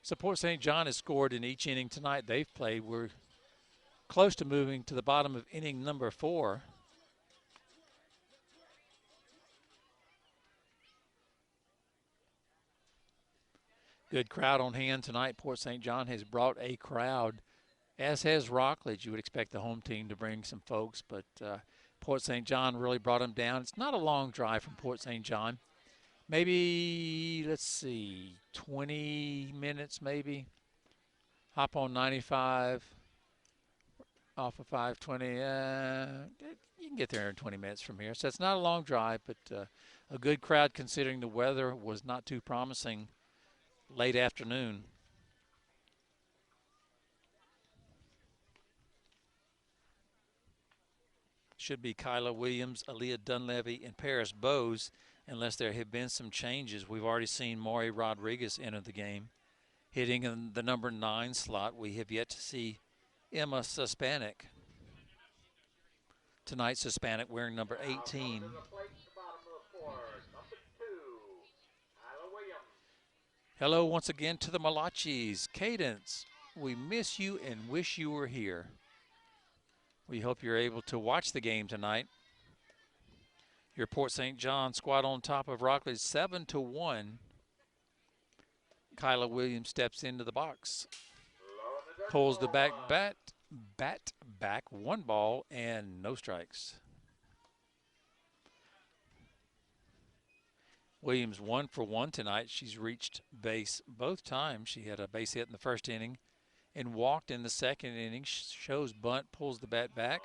So Port St. John has scored in each inning tonight they've played. We're close to moving to the bottom of inning number 4. Good crowd on hand tonight. Port St. John has brought a crowd, as has Rockledge. You would expect the home team to bring some folks, but Port St. John really brought them down. It's not a long drive from Port St. John. Maybe, let's see, 20 minutes maybe. Hop on 95, off of 520. You can get there in 20 minutes from here. So it's not a long drive, but a good crowd considering the weather was not too promising late afternoon. Should be Kyla Williams, Aaliyah Dunleavy, and Paris Bowes, unless there have been some changes. We've already seen Maury Rodriguez enter the game. Hitting in the number 9 slot, we have yet to see Emma Suspanic. Tonight, Suspanic wearing number 18. Hello once again to the Malachis. Cadence, we miss you and wish you were here. We hope you're able to watch the game tonight. Your Port St. John squad on top of Rockledge 7-1. Kyla Williams steps into the box. Pulls the bat back, 1 ball and no strikes. Williams 1 for 1 tonight. She's reached base both times. She had a base hit in the first inning and walked in the second inning. Shows bunt, pulls the bat back.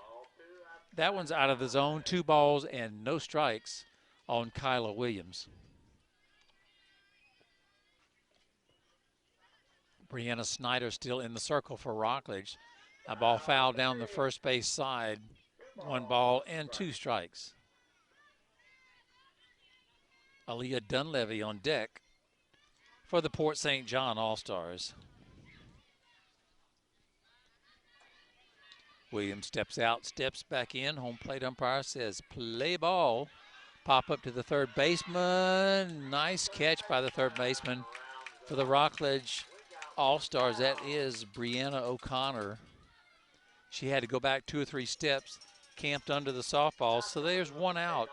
That one's out of the zone. 2 balls and no strikes on Kyla Williams. Brianna Snyder still in the circle for Rockledge. A ball foul down the first base side. 1 ball and 2 strikes. Aaliyah Dunleavy on deck for the Port St. John All-Stars. Williams steps out, steps back in. Home plate umpire says play ball. Pop up to the third baseman. Nice catch by the third baseman for the Rockledge All-Stars. That is Brianna O'Connor. She had to go back 2 or 3 steps, camped under the softball. So there's 1 out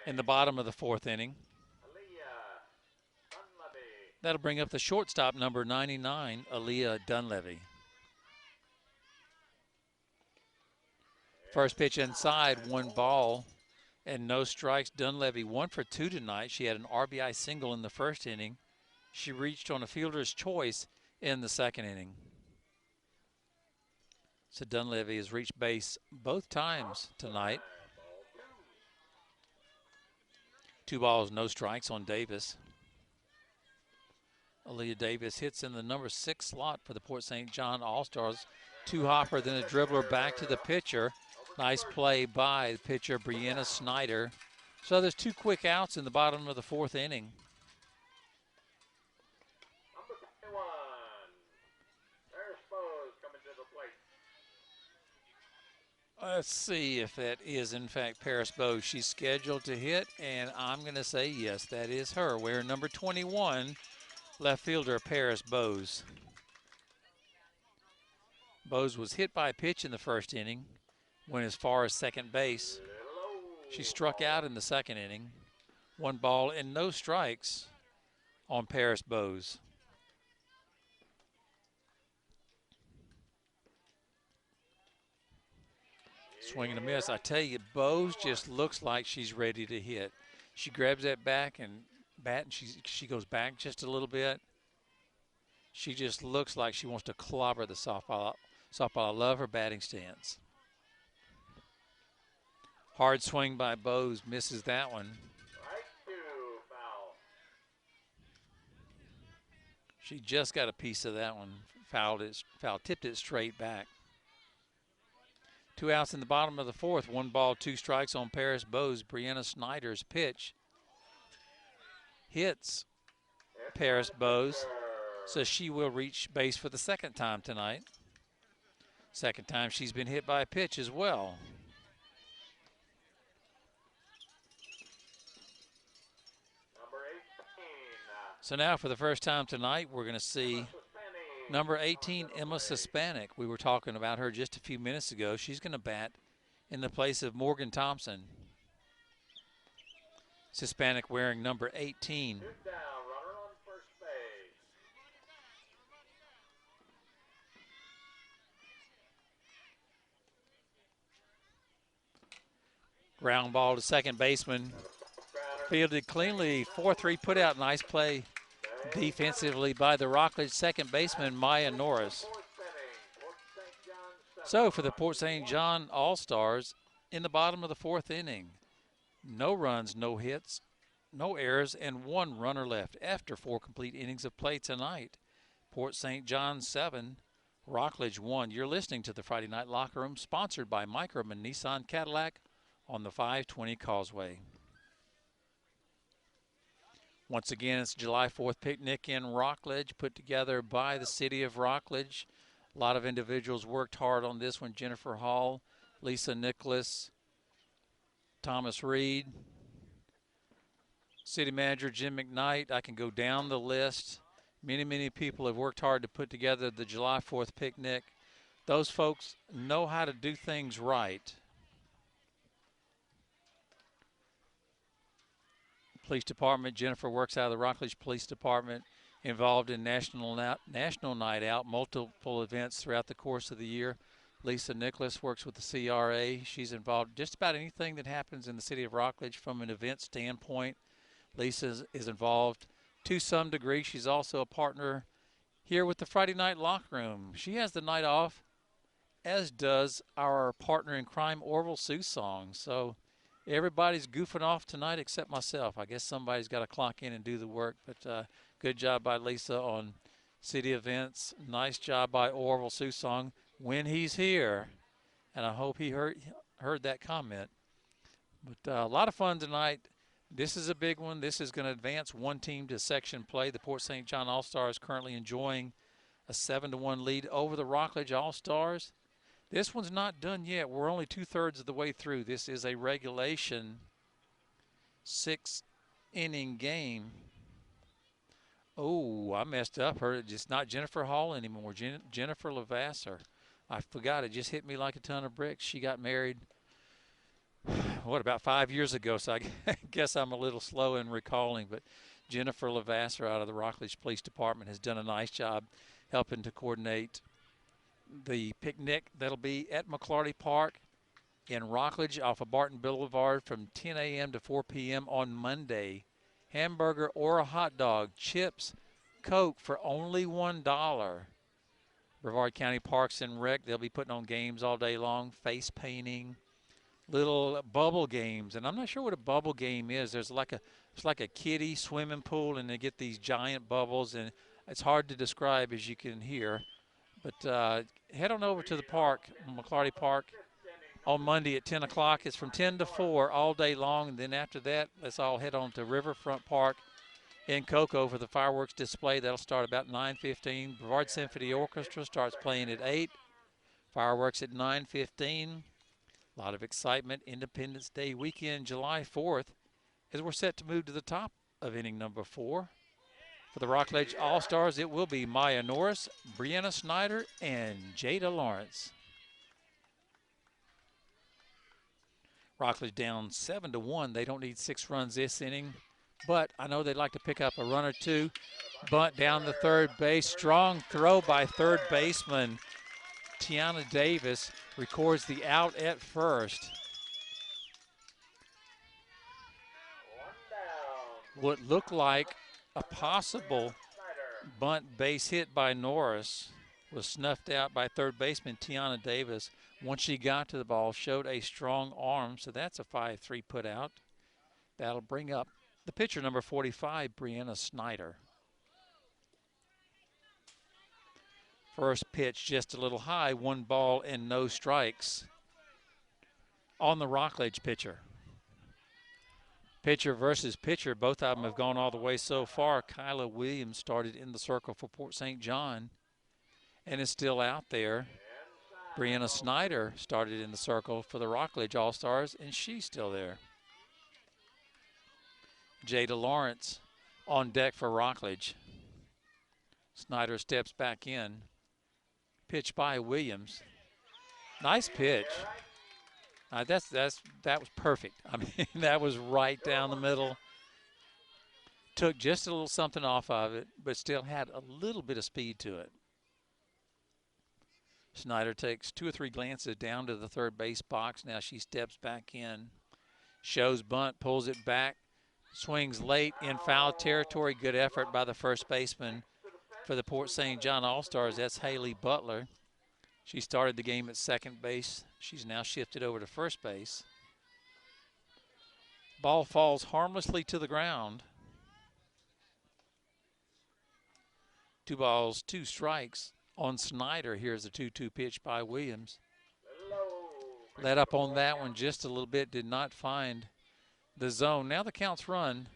in the bottom of the 4th inning. That'll bring up the shortstop, number 99, Aaliyah Dunleavy. First pitch inside, 1 ball and no strikes. Dunleavy 1 for 2 tonight. She had an RBI single in the first inning. She reached on a fielder's choice in the second inning. So Dunleavy has reached base both times tonight. 2 balls, no strikes on Davis. Aaliyah Davis hits in the number 6 slot for the Port St. John All-Stars. 2-hopper, then a dribbler back to the pitcher. Nice play by the pitcher, Brianna Snyder. So there's 2 quick outs in the bottom of the 4th inning. Number 21, Paris Bowes coming to the plate. Let's see if that is, in fact, Paris Bowes. She's scheduled to hit, and I'm going to say yes, that is her. Wearing number 21, left fielder Paris Bowes. Bowes was hit by a pitch in the first inning, went as far as second base. She struck out in the second inning. 1 ball and no strikes on Paris Bowes. Swing and a miss. I tell you, Bowes just looks like she's ready to hit. She grabs that back and bat, and she goes back just a little bit. She just looks like she wants to clobber the softball. Softball. I love her batting stance. Hard swing by Bose, misses that one. Strike two, foul. She just got a piece of that one. Tipped it straight back. 2 outs in the bottom of the fourth. 1 ball, 2 strikes on Paris Bose. Brianna Snyder's pitch hits Paris Bose, so she will reach base for the second time tonight. Second time she's been hit by a pitch as well. Number 18. So now for the first time tonight, we're going to see number 18, Emma Suspanic. We were talking about her just a few minutes ago. She's going to bat in the place of Morgan Thompson. Suspanic wearing number 18. 2 down, runner on first base. Ground ball to second baseman. Fielded cleanly, 4-3 put out. Nice play defensively by the Rockledge second baseman, Maya Norris. So for the Port St. John All-Stars, in the bottom of the fourth inning, no runs, no hits, no errors, and 1 runner left after 4 complete innings of play tonight. Port St. John 7, Rockledge 1. You're listening to the Friday Night Locker Room, sponsored by Microman Nissan Cadillac on the 520 Causeway. Once again, it's July 4th picnic in Rockledge, put together by the city of Rockledge. A lot of individuals worked hard on this one. Jennifer Hall, Lisa Nicholas, Thomas Reed, city manager Jim McKnight. I can go down the list. Many, many people have worked hard to put together the July 4th picnic. Those folks know how to do things right. Police Department, Jennifer works out of the Rockledge Police Department, involved in National Night Out, multiple events throughout the course of the year. Lisa Nicholas works with the CRA. She's involved just about anything that happens in the city of Rockledge from an event standpoint. Lisa is involved to some degree. She's also a partner here with the Friday Night Locker Room. She has the night off, as does our partner in crime, Orville Susong. So everybody's goofing off tonight except myself. I guess somebody's got to clock in and do the work, but good job by Lisa on city events. Nice job by Orville Susong when he's here, and I hope he heard that comment. But a lot of fun tonight. This is a big one. This is going to advance one team to section play. The Port St. John All-Stars currently enjoying a 7-1 lead over the Rockledge All-Stars. This one's not done yet. We're only 2/3 of the way through. This is a regulation 6-inning game. Oh, I messed up. It's not Jennifer Hall anymore. Jennifer Levasseur. I forgot. It just hit me like a ton of bricks. She got married, about 5 years ago, so I guess I'm a little slow in recalling. But Jennifer Levasseur out of the Rockledge Police Department has done a nice job helping to coordinate the picnic that'll be at McClarty Park in Rockledge off of Barton Boulevard from 10 a.m. to 4 p.m. on Monday. Hamburger or a hot dog, chips, Coke for only $1. Brevard County Parks and Rec, they'll be putting on games all day long, face painting, little bubble games. And I'm not sure what a bubble game is. It's like a kiddie swimming pool, and they get these giant bubbles, and it's hard to describe, as you can hear. But head on over to the park, McClarty Park, on Monday at 10 o'clock. It's from 10 to 4 all day long. And then after that, let's all head on to Riverfront Park in Cocoa for the fireworks display. That'll start about 9:15. Brevard Symphony Orchestra starts playing at 8. Fireworks at 9:15. A lot of excitement. Independence Day weekend, July 4th, as we're set to move to the top of inning number 4. For the Rockledge All-Stars, it will be Maya Norris, Brianna Snyder, and Jada Lawrence. Rockledge down 7-1. They don't need 6 runs this inning, but I know they'd like to pick up a run or two. Bunt down the third base. Strong throw by third baseman Tiana Davis records the out at first. what looked like a possible Snyder. bunt base hit by Norris was snuffed out by third baseman Tiana Davis. Once she got to the ball, showed a strong arm, so that's a 5-3 put out. That'll bring up the pitcher, number 45, Brianna Snyder. First pitch just a little high, 1 ball and no strikes on the Rockledge pitcher. Pitcher versus pitcher, both of them have gone all the way so far. Kyla Williams started in the circle for Port St. John and is still out there. Brianna Snyder started in the circle for the Rockledge All-Stars, and she's still there. Jada Lawrence on deck for Rockledge. Snyder steps back in. Pitch by Williams. Nice pitch. That was perfect. I mean, that was right down the middle. Took just a little something off of it, but still had a little bit of speed to it. Snyder takes 2 or 3 glances down to the third base box. Now she steps back in. Shows bunt, pulls it back, swings late in foul territory. Good effort by the first baseman for the Port St. John All-Stars. That's Haley Butler. She started the game at second base. She's now shifted over to first base. Ball falls harmlessly to the ground. 2 balls, 2 strikes on Snyder. Here's the 2-2 pitch by Williams. Let up on that one just a little bit, did not find the zone. Now the count's run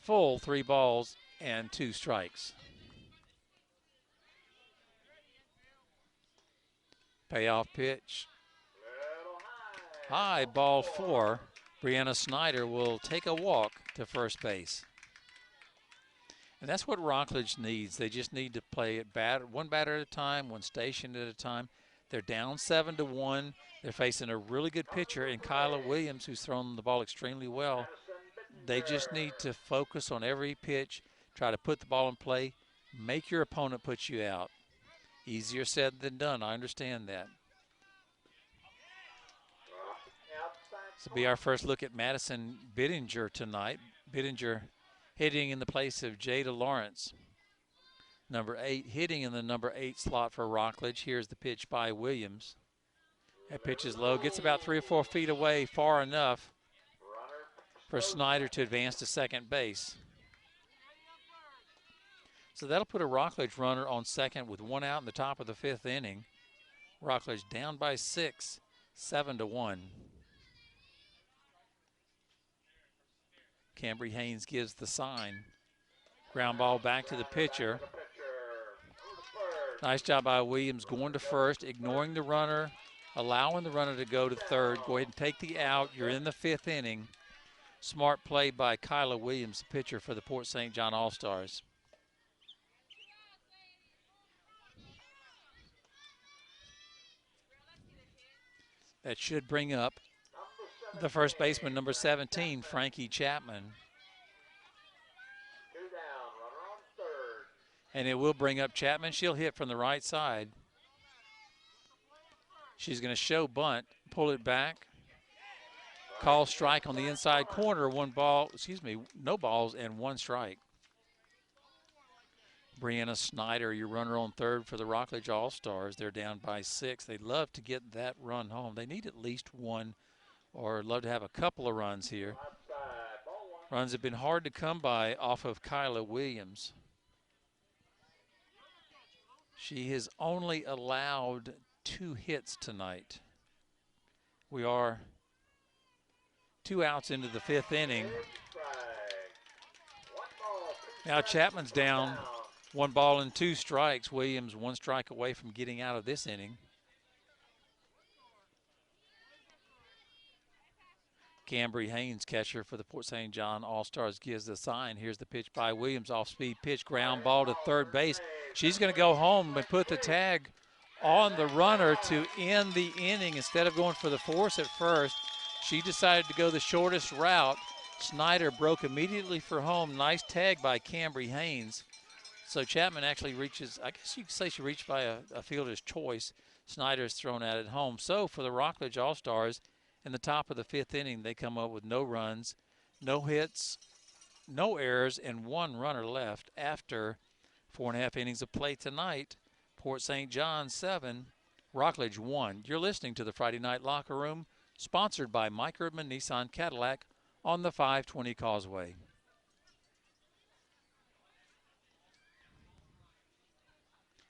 full, 3 balls and 2 strikes. Payoff pitch. High, ball 4. Brianna Snyder will take a walk to first base. And that's what Rockledge needs. They just need to play it one batter at a time, one station at a time. They're down 7-1. They're facing a really good pitcher in Kyla Williams, who's thrown the ball extremely well. They just need to focus on every pitch, try to put the ball in play, make your opponent put you out. Easier said than done, I understand that. This will be our first look at Madison Bittinger tonight. Bittinger hitting in the place of Jada Lawrence. Number 8, hitting in the number 8 slot for Rockledge. Here's the pitch by Williams. That pitch is low, gets about 3 or 4 feet away, far enough for Snyder to advance to second base. So that'll put a Rockledge runner on second with 1 out in the top of the 5th inning. Rockledge down by 6, 7-1. Cambry Haynes gives the sign. Ground ball back to the pitcher. Nice job by Williams going to first, ignoring the runner, allowing the runner to go to third. Go ahead and take the out. You're in the 5th inning. Smart play by Kyla Williams, the pitcher for the Port St. John All-Stars. That should bring up the first baseman, number 17, Frankie Chapman. And it will bring up Chapman. She'll hit from the right side. She's going to show bunt, pull it back. Call strike on the inside corner. No balls and 1 strike. Brianna Snyder, your runner on third for the Rockledge All-Stars. They're down by 6. They'd love to get that run home. They need at least 1, or love to have a couple of runs here. Runs have been hard to come by off of Kyla Williams. She has only allowed 2 hits tonight. We are 2 outs into the 5th inning. Now Chapman's down 1 ball and 2 strikes. Williams 1 strike away from getting out of this inning. Cambry Haynes, catcher for the Port St. John All-Stars, gives the sign. Here's the pitch by Williams, off-speed pitch, ground ball to third base. She's going to go home and put the tag on the runner to end the inning. Instead of going for the force at first, she decided to go the shortest route. Snyder broke immediately for home. Nice tag by Cambry Haynes. So Chapman actually reaches, I guess you could say she reached by a fielder's choice. Snyder's thrown out at home. So for the Rockledge All-Stars, in the top of the 5th inning, they come up with no runs, no hits, no errors, and 1 runner left after 4.5 innings of play tonight. Port St. John 7, Rockledge 1. You're listening to the Friday Night Locker Room, sponsored by Mike Erdman Nissan Cadillac on the 520 Causeway.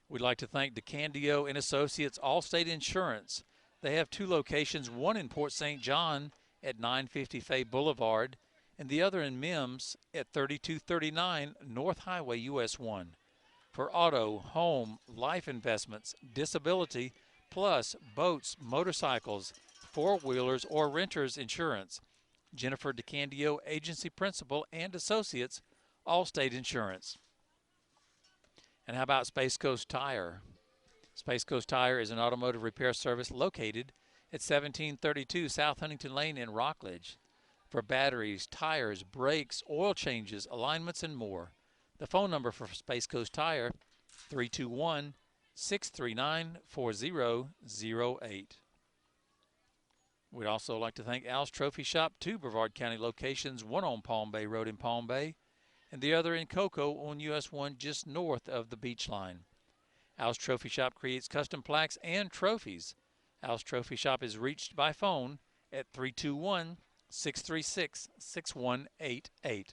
We'd like to thank DeCandio and Associates Allstate Insurance. They have 2 locations, one in Port St. John at 950 Fay Boulevard and the other in Mims at 3239 North Highway US 1. For auto, home, life investments, disability, plus boats, motorcycles, four-wheelers, or renters insurance. Jennifer DeCandio, Agency Principal and Associates, Allstate Insurance. And how about Space Coast Tire? Space Coast Tire is an automotive repair service located at 1732 South Huntington Lane in Rockledge. For batteries, tires, brakes, oil changes, alignments, and more. The phone number for Space Coast Tire, 321-639-4008. We'd also like to thank Al's Trophy Shop, 2 Brevard County locations, one on Palm Bay Road in Palm Bay, and the other in Cocoa on US 1 just north of the beach line. Al's Trophy Shop creates custom plaques and trophies. Al's Trophy Shop is reached by phone at 321-636-6188.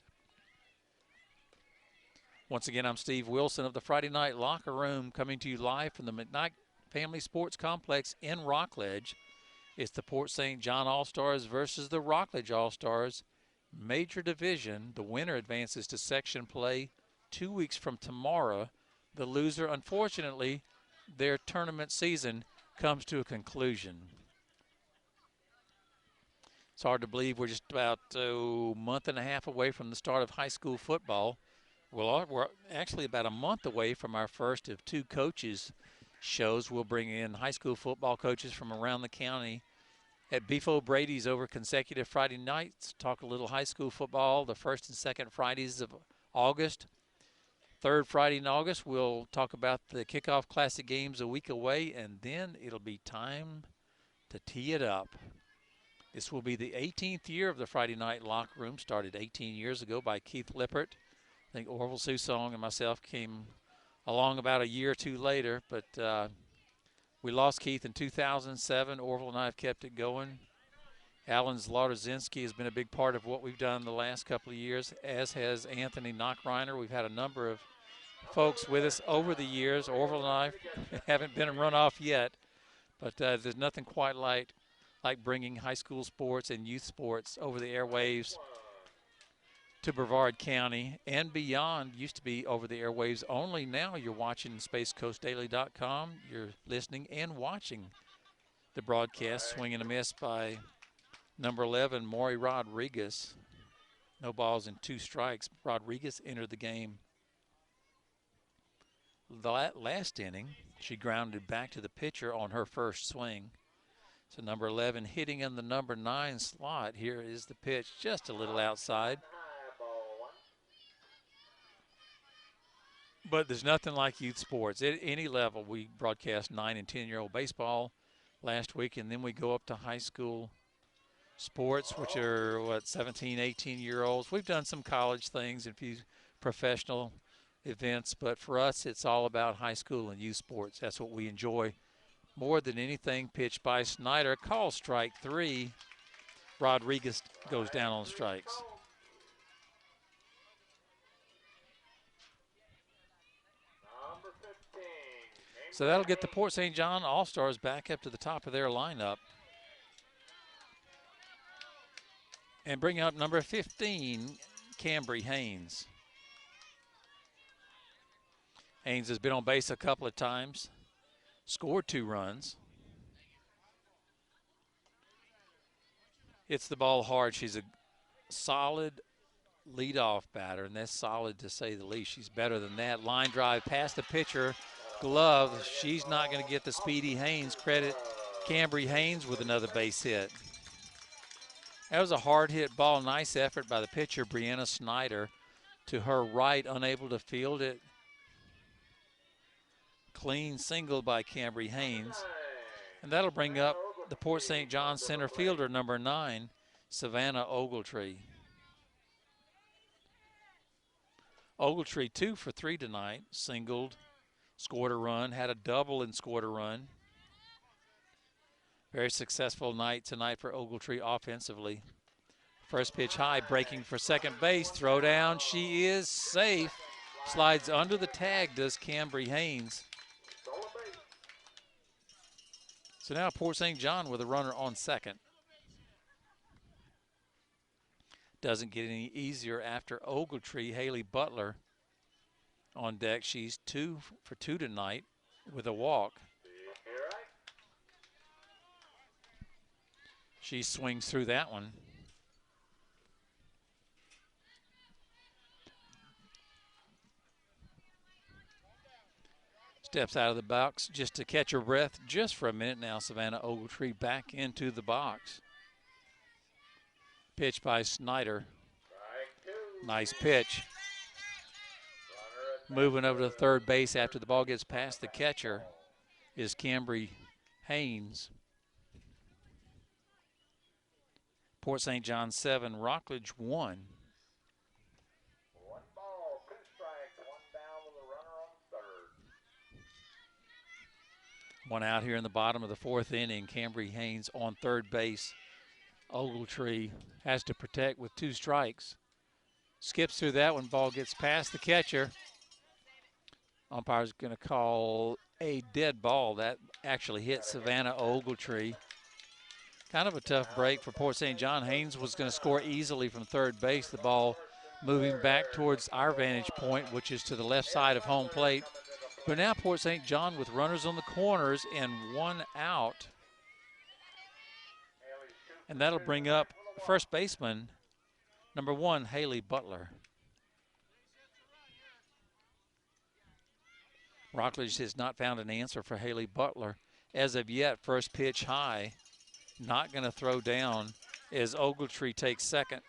Once again, I'm Steve Wilson of the Friday Night Locker Room, coming to you live from the McKnight Family Sports Complex in Rockledge. It's the Port St. John All-Stars versus the Rockledge All-Stars. Major division. The winner advances to section play 2 weeks from tomorrow. The loser, unfortunately, their tournament season comes to a conclusion. It's hard to believe we're just about a month and a half away from the start of high school football. Well, we're actually about a month away from our first of 2 coaches shows. We'll bring in high school football coaches from around the county at Beef O'Brady's over consecutive Friday nights. Talk a little high school football the first and second Fridays of August. Third Friday in August, we'll talk about the kickoff classic games a week away, and then it'll be time to tee it up. This will be the 18th year of the Friday Night Locker Room, started 18 years ago by Keith Lippert. I think Orville Susong and myself came along about a year or 2 later, but we lost Keith in 2007. Orville and I have kept it going. Alan Zlatozinski has been a big part of what we've done the last couple of years, as has Anthony Knockreiner. We've had a number of folks with us over the years. Orville and I haven't been run off yet, but there's nothing quite like bringing high school sports and youth sports over the airwaves to Brevard County and beyond. Used to be over the airwaves only. Now you're watching SpaceCoastDaily.com. You're listening and watching the broadcast. Swing and a miss by number 11, Maury Rodriguez. No balls and 2 strikes. Rodriguez entered the game the last inning. She grounded back to the pitcher on her first swing. So number 11 hitting in the number 9 slot. Here is the pitch, just a little outside. But there's nothing like youth sports. At any level, we broadcast 9- and 10-year-old baseball last week, and then we go up to high school sports, which are, 17, 18-year-olds. We've done some college things and a few professional events, but for us, it's all about high school and youth sports. That's what we enjoy more than anything. Pitched by Snyder, call strike 3. Rodriguez goes down on strikes. So that'll get the Port St. John All-Stars back up to the top of their lineup. And bring up number 15, Cambry Haynes. Haynes has been on base a couple of times, scored 2 runs. Hits the ball hard. She's a solid leadoff batter, and that's solid to say the least. She's better than that. Line drive past the pitcher. Glove. She's not going to get the speedy Haynes credit. Cambry Haynes with another base hit. That was a hard hit ball. Nice effort by the pitcher, Brianna Snyder, to her right, unable to field it. Clean single by Cambry Haynes. And that'll bring up the Port St. John center fielder, number 9, Savannah Ogletree. Ogletree 2 for 3 tonight. Singled, scored a run, had a double and scored a run. Very successful night tonight for Ogletree offensively. First pitch high, breaking for second base. Throw down, she is safe. Slides under the tag, does Cambry Haynes. So now Port St. John with a runner on second. Doesn't get any easier after Ogletree. Haley Butler on deck. She's 2 for 2 tonight with a walk. She swings through that one. Steps out of the box just to catch her breath just for a minute now. Savannah Ogletree back into the box. Pitch by Snyder. Nice pitch. Moving over to third base after the ball gets past the catcher is Cambry Haynes. Port St. John 7, Rockledge 1. 1 ball, 2 strikes, 1 down with a runner on third. One out here in the bottom of the fourth inning. Cambry Haynes on third base. Ogletree has to protect with 2 strikes. Skips through that one. Ball gets past the catcher. Umpire's going to call a dead ball. That actually hit Savannah Ogletree. Kind of a tough break for Port St. John. Haynes was going to score easily from third base. The ball moving back towards our vantage point, which is to the left side of home plate. But now Port St. John with runners on the corners and 1 out. And that'll bring up first baseman, number 1, Haley Butler. Rockledge has not found an answer for Haley Butler as of yet. First pitch high. Not going to throw down as Ogletree takes second.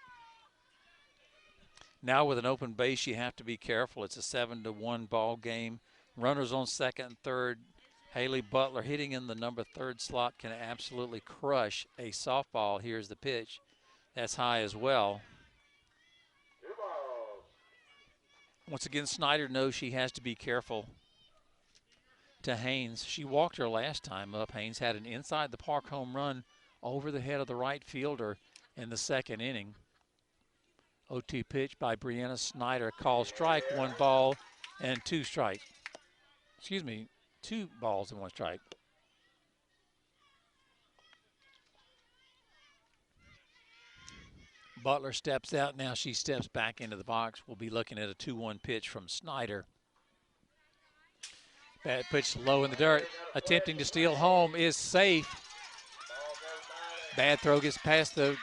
Now with an open base, you have to be careful. It's a 7-1 ball game. Runners on second and third. Haley Butler hitting in the number 3 slot can absolutely crush a softball. Here's the pitch. That's high as well. 2 balls. Once again, Snyder knows she has to be careful to Haynes. She walked her last time up. Haynes had an inside the park home run over the head of the right fielder in the second inning. 0-2 pitch by Brianna Snyder. Call strike, 1 ball and 2 strikes. Excuse me, 2 balls and 1 strike. Butler steps out. Now she steps back into the box. We'll be looking at a 2-1 pitch from Snyder. Bad pitch low in the dirt. Attempting to steal home is safe. Bad throw gets past the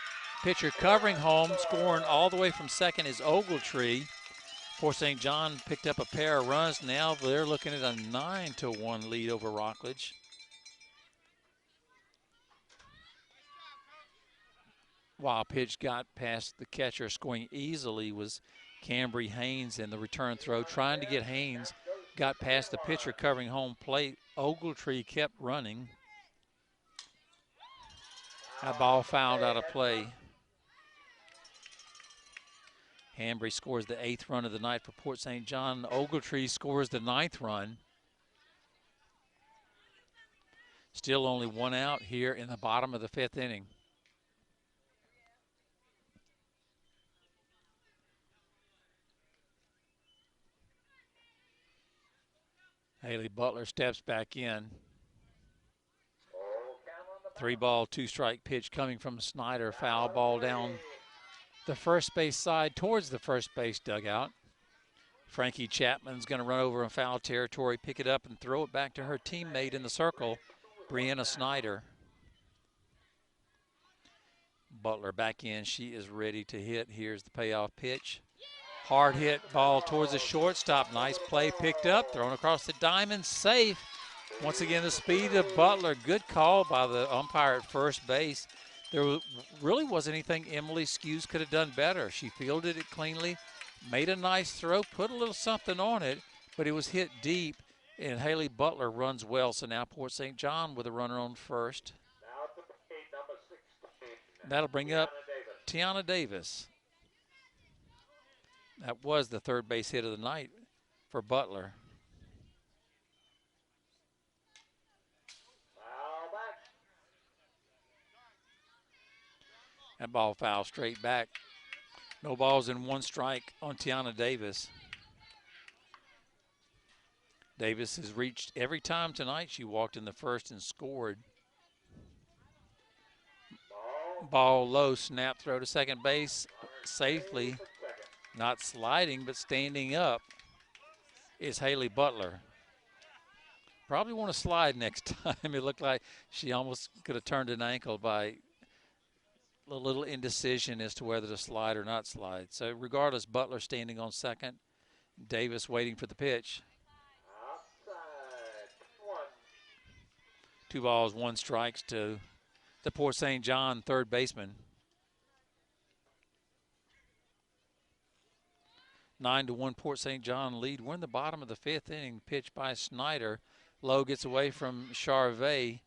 pitcher covering home. Scoring all the way from second is Ogletree. Port St. John picked up a pair of runs. Now they're looking at a 9-1 lead over Rockledge. While pitch got past the catcher, scoring easily was Cambry Haynes in the return throw. Trying to get Haynes, got past the pitcher covering home plate. Ogletree kept running. That ball fouled out of play. Hambry scores the 8th run of the night for Port St. John. Ogletree scores the 9th run. Still only 1 out here in the bottom of the 5th inning. Haley Butler steps back in. 3 ball, 2 strike pitch coming from Snyder. Foul ball down the first base side towards the first base dugout. Frankie Chapman's going to run over in foul territory, pick it up and throw it back to her teammate in the circle, Brianna Snyder. Butler back in. She is ready to hit. Here's the payoff pitch. Hard hit ball towards the shortstop. Nice play picked up, thrown across the diamond, safe. Once again, the speed of Butler. Good call by the umpire at first base. There really wasn't anything Emily Skews could have done better. She fielded it cleanly, made a nice throw, put a little something on it, but it was hit deep, and Haley Butler runs well. So now Port St. John with a runner on first. That'll bring up Tiana Davis. That was the third base hit of the night for Butler. Foul back. That ball foul straight back. No balls and one strike on Tiana Davis. Davis has reached every time tonight. She walked in the first and scored. Ball low, snap throw to second base safely. Not sliding, but standing up is Haley Butler. Probably want to slide next time. It looked like she almost could have turned an ankle by a little indecision as to whether to slide or not slide. So regardless, Butler standing on second. Davis waiting for the pitch. Outside. 1. 2 balls, 1 strikes to the Port St. John third baseman. 9-1 Port St. John lead. We're in the bottom of the 5th inning. Pitch by Snyder. Low gets away from Charvet.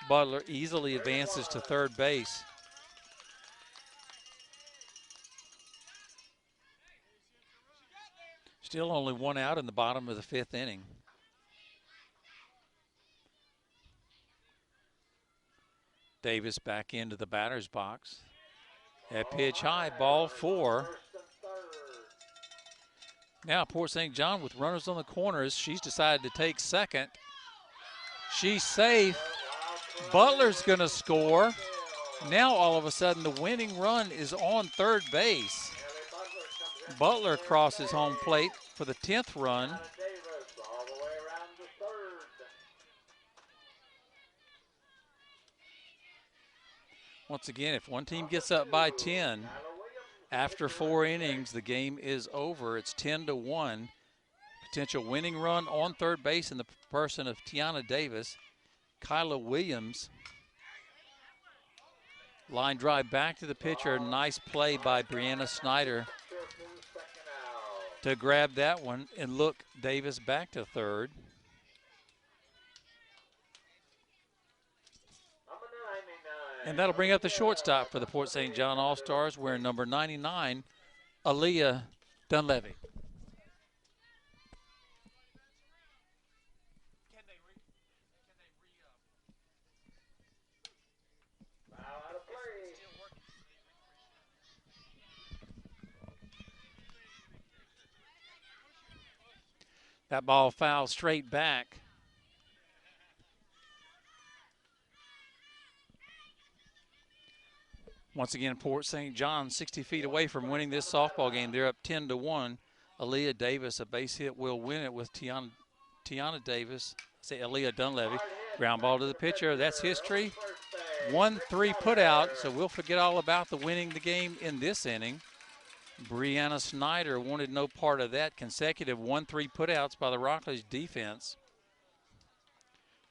Butler easily advances to third base. Still only 1 out in the bottom of the 5th inning. Davis back into the batter's box. That pitch high, ball 4. Now Port St. John with runners on the corners. She's decided to take second. She's safe. Butler's going to score. Now all of a sudden the winning run is on third base. Butler crosses home plate for the 10th run. Once again, if one team gets up by 10, after 4 innings, the game is over. It's 10-1. Potential winning run on third base in the person of Tiana Davis. Kyla Williams. Line drive back to the pitcher. Nice play by Brianna Snyder to grab that one and look Davis back to third. And that'll bring up the shortstop for the Port St. John All-Stars, wearing number 99, Aaliyah Dunleavy. That ball foul straight back. Once again, Port St. John 60 feet away from winning this softball game. They're up 10-1. Aaliyah Davis, a base hit, will win it with Tiana Davis. Aaliyah Dunleavy. Ground ball to the pitcher. That's history. 1-3 put out, so we'll forget all about the winning the game in this inning. Brianna Snyder wanted no part of that. Consecutive 1-3 putouts by the Rockledge defense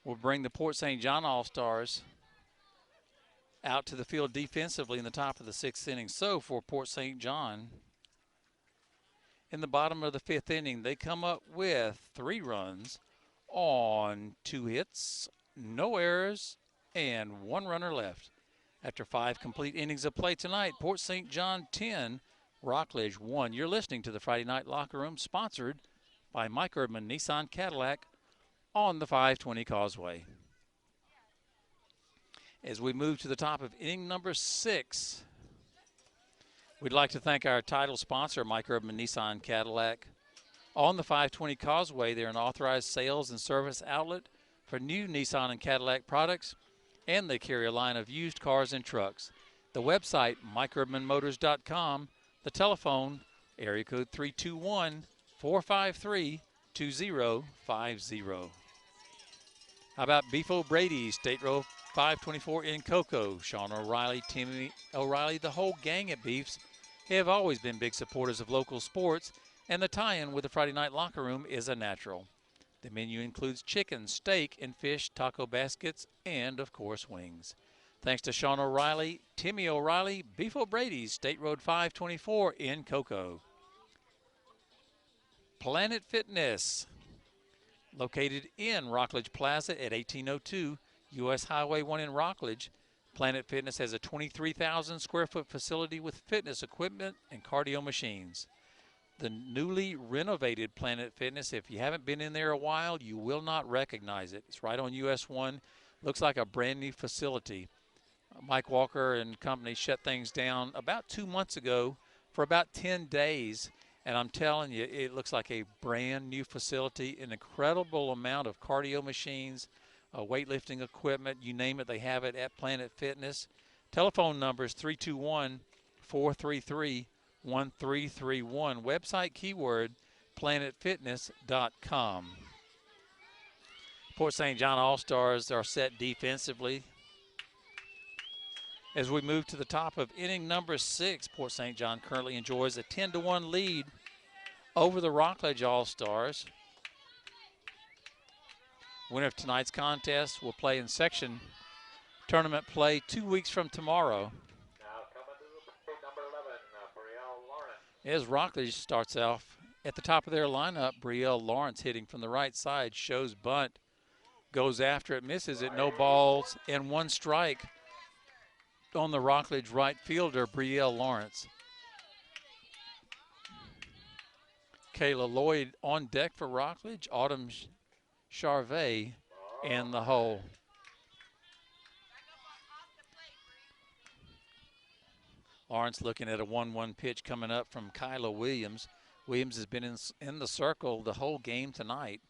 will bring the Port St. John All-Stars out to the field defensively in the top of the 6th inning. So for Port St. John, in the bottom of the 5th inning, they come up with 3 runs on 2 hits, no errors, and 1 runner left. After 5 complete innings of play tonight, Port St. John 10, Rockledge 1. You're listening to the Friday Night Locker Room, sponsored by Mike Erdman Nissan Cadillac on the 520 Causeway. As we move to the top of inning number 6, we'd like to thank our title sponsor, Mike Erdman Nissan Cadillac. On the 520 Causeway, they're an authorized sales and service outlet for new Nissan and Cadillac products, and they carry a line of used cars and trucks. The website, MikeUrdmanMotors.com. The telephone, area code 321-453-2050. How about Beef O'Brady's, State Road 524 in Cocoa? Sean O'Reilly, Timmy O'Reilly, the whole gang at Beefs have always been big supporters of local sports, and the tie-in with the Friday Night Locker Room is a natural. The menu includes chicken, steak, and fish, taco baskets, and, of course, wings. Thanks to Sean O'Reilly, Timmy O'Reilly, Beef O'Brady's, State Road 524 in Cocoa. Planet Fitness, located in Rockledge Plaza at 1802 U.S. Highway 1 in Rockledge. Planet Fitness has a 23,000 square foot facility with fitness equipment and cardio machines. the newly renovated Planet Fitness. If you haven't been in there a while, you will not recognize it. It's right on US 1. Looks like a brand new facility. Mike Walker and company shut things down about 2 months ago for about 10 days. And I'm telling you, it looks like a brand new facility, an incredible amount of cardio machines, weightlifting equipment, you name it, they have it at Planet Fitness. Telephone number is 321-433-1331. Website keyword, planetfitness.com. Port St. John All-Stars are set defensively. As we move to the top of inning number 6, Port St. John currently enjoys a 10-1 lead over the Rockledge All-Stars. Winner of tonight's contest will play in section tournament play 2 weeks from tomorrow. Now coming to the plate, number 11, Brielle Lawrence. As Rockledge starts off at the top of their lineup, Brielle Lawrence hitting from the right side, shows bunt, goes after it, misses it, no balls, and 1 strike on the Rockledge right fielder, Brielle Lawrence. Kayla Lloyd on deck for Rockledge, Autumn Charvet in the hole. Lawrence looking at a 1-1 pitch coming up from Kyla Williams. Williams has been in the circle the whole game tonight.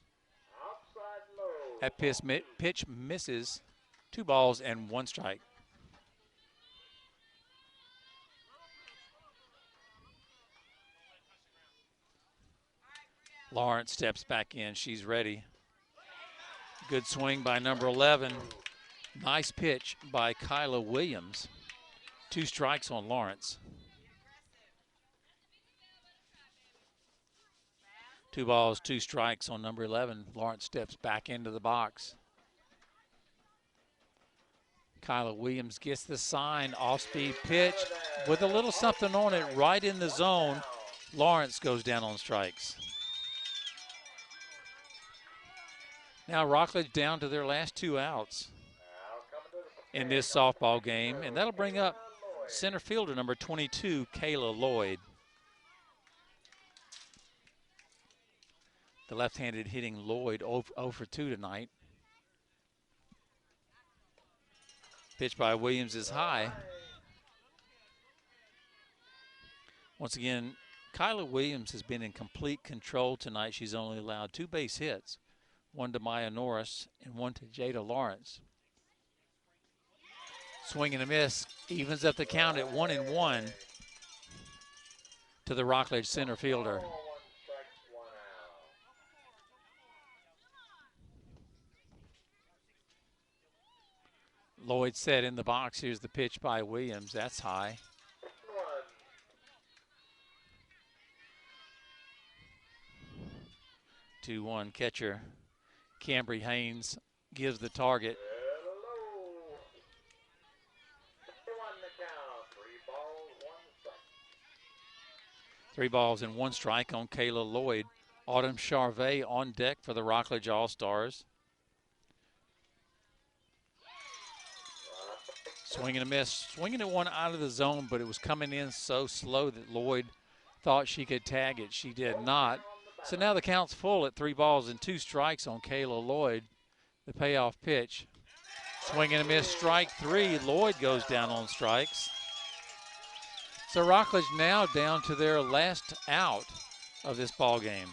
Outside low. That pitch misses, 2 balls and 1 strike. Lawrence steps back in. She's ready. Good swing by number 11. Nice pitch by Kyla Williams. 2 strikes on Lawrence. 2 balls, 2 strikes on number 11. Lawrence steps back into the box. Kyla Williams gets the sign, off-speed pitch with a little something on it right in the zone. Lawrence goes down on strikes. Now Rockledge down to their last 2 outs in this softball game, and that'll bring up center fielder number 22, Kayla Lloyd. The left-handed hitting Lloyd 0 for 2 tonight. Pitch by Williams is high. Once again, Kyla Williams has been in complete control tonight. She's only allowed 2 base hits, 1 to Maya Norris and 1 to Jada Lawrence. Swing and a miss, evens up the count at 1-1 to the Rockledge center fielder. Lloyd set in the box. Here's the pitch by Williams. That's high. 2-1 catcher Cambry Haynes gives the target. 3 balls and 1 strike on Kayla Lloyd. Autumn Charvet on deck for the Rockledge All-Stars. Swing and a miss. Swinging at 1 out of the zone, but it was coming in so slow that Lloyd thought she could tag it. She did not. So now the count's full at 3 balls and 2 strikes on Kayla Lloyd. The payoff pitch. Swing and a miss, strike 3. Lloyd goes down on strikes. So Rockledge now down to their last out of this ball game.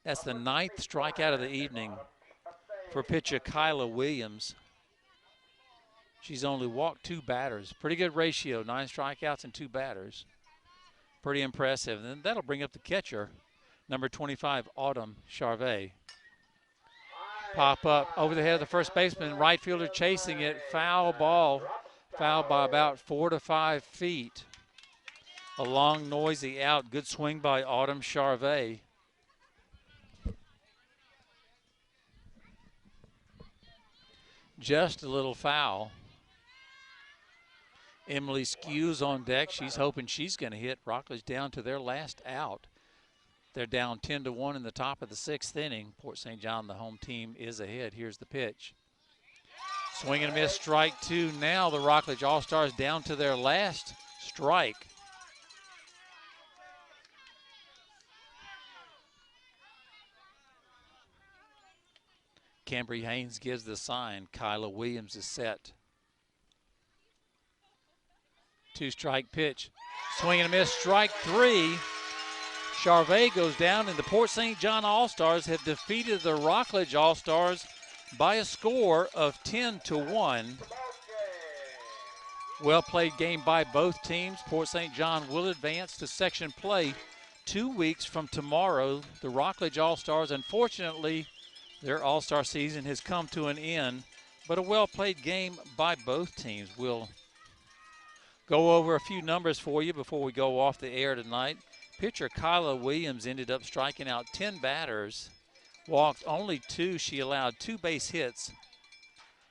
That's the 9th strikeout of the evening for pitcher Kyla Williams. She's only walked 2 batters. Pretty good ratio, 9 strikeouts and 2 batters. Pretty impressive. And then that'll bring up the catcher, number 25, Autumn Charvet. Pop up over the head of the first baseman, right fielder chasing it, foul ball. Foul by about 4 to 5 feet. A long, noisy out. Good swing by Autumn Charvet. Just a little foul. Emily Skews on deck. She's hoping she's going to hit. Rockledge down to their last out. They're down 10-1 in the top of the 6th inning. Port St. John, the home team, is ahead. Here's the pitch. Swing and a miss, strike two. Now the Rockledge All-Stars down to their last strike. Cambry Haynes gives the sign. Kyla Williams is set. Two-strike pitch. Swing and a miss, strike three. Charvet goes down, and the Port St. John All-Stars have defeated the Rockledge All-Stars by a score of 10-1. Well-played game by both teams. Port St. John will advance to section play 2 weeks from tomorrow. The Rockledge All-Stars, unfortunately, their All-Star season has come to an end, but a well-played game by both teams. We'll go over a few numbers for you before we go off the air tonight. Pitcher Kyla Williams ended up striking out 10 batters, walked only 2. She allowed 2 base hits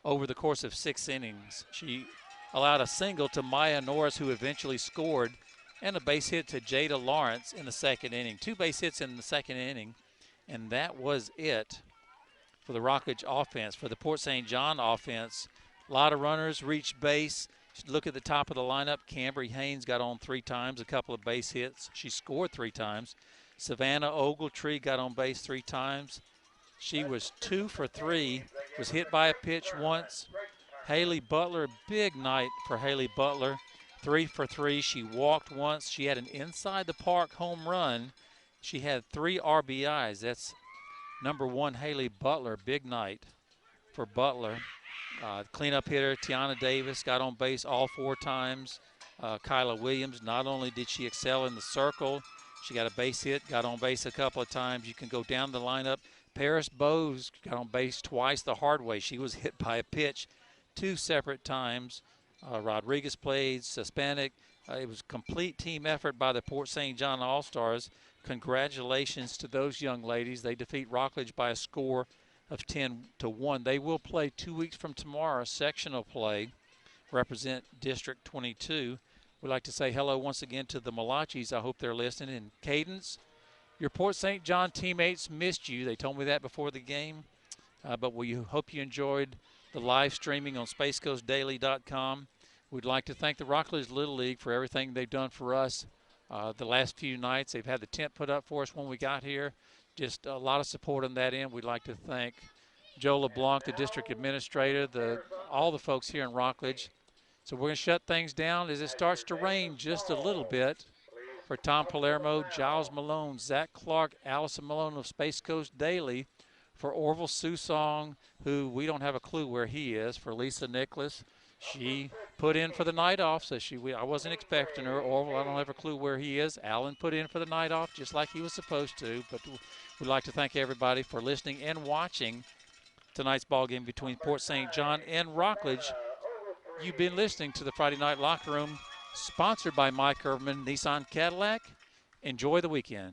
over the course of 6 innings. She allowed a single to Maya Norris, who eventually scored, and a base hit to Jada Lawrence in the 2nd inning. 2 base hits in the 2nd inning, and that was it for the Rockledge offense. For the Port St. John offense, a lot of runners reached base. Look at the top of the lineup. Cambry Haynes got on 3 times, a couple of base hits. She scored 3 times. Savannah Ogletree got on base 3 times. She was 2 for 3, was hit by a pitch once. Haley Butler, big night for Haley Butler. 3 for 3. She walked once. She had an inside the park home run. She had 3 RBIs. That's number 1, Haley Butler. Big night for Butler. Cleanup hitter Tiana Davis got on base all 4 times. Kyla Williams, not only did she excel in the circle, she got a base hit, got on base a couple of times. You can go down the lineup. Paris Bowes got on base twice the hard way. She was hit by a pitch 2 separate times. Rodriguez played, Hispanic. It was a complete team effort by the Port St. John All-Stars. Congratulations to those young ladies. They defeat Rockledge by a score of 10-1. They will play 2 weeks from tomorrow, sectional play, represent District 22. We'd like to say hello once again to the Malachis. I hope they're listening. And Cadence, your Port St. John teammates missed you. They told me that before the game, but we hope you enjoyed the live streaming on spacecoastdaily.com. We'd like to thank the Rockledge Little League for everything they've done for us the last few nights. They've had the tent put up for us when we got here. Just a lot of support on that end. We'd like to thank Joe LeBlanc, the district administrator, all the folks here in Rockledge. So we're going to shut things down as it starts to rain just a little bit. For Tom Palermo, Giles Malone, Zach Clark, Allison Malone of Space Coast Daily, for Orville Susong, who we don't have a clue where he is, for Lisa Nicholas. She put in for the night off, so I wasn't expecting her. Orville, I don't have a clue where he is. Alan put in for the night off just like he was supposed to. But we'd like to thank everybody for listening and watching tonight's ball game between Port St. John and Rockledge. You've been listening to the Friday Night Locker Room, sponsored by Mike Irvin Nissan Cadillac. Enjoy the weekend.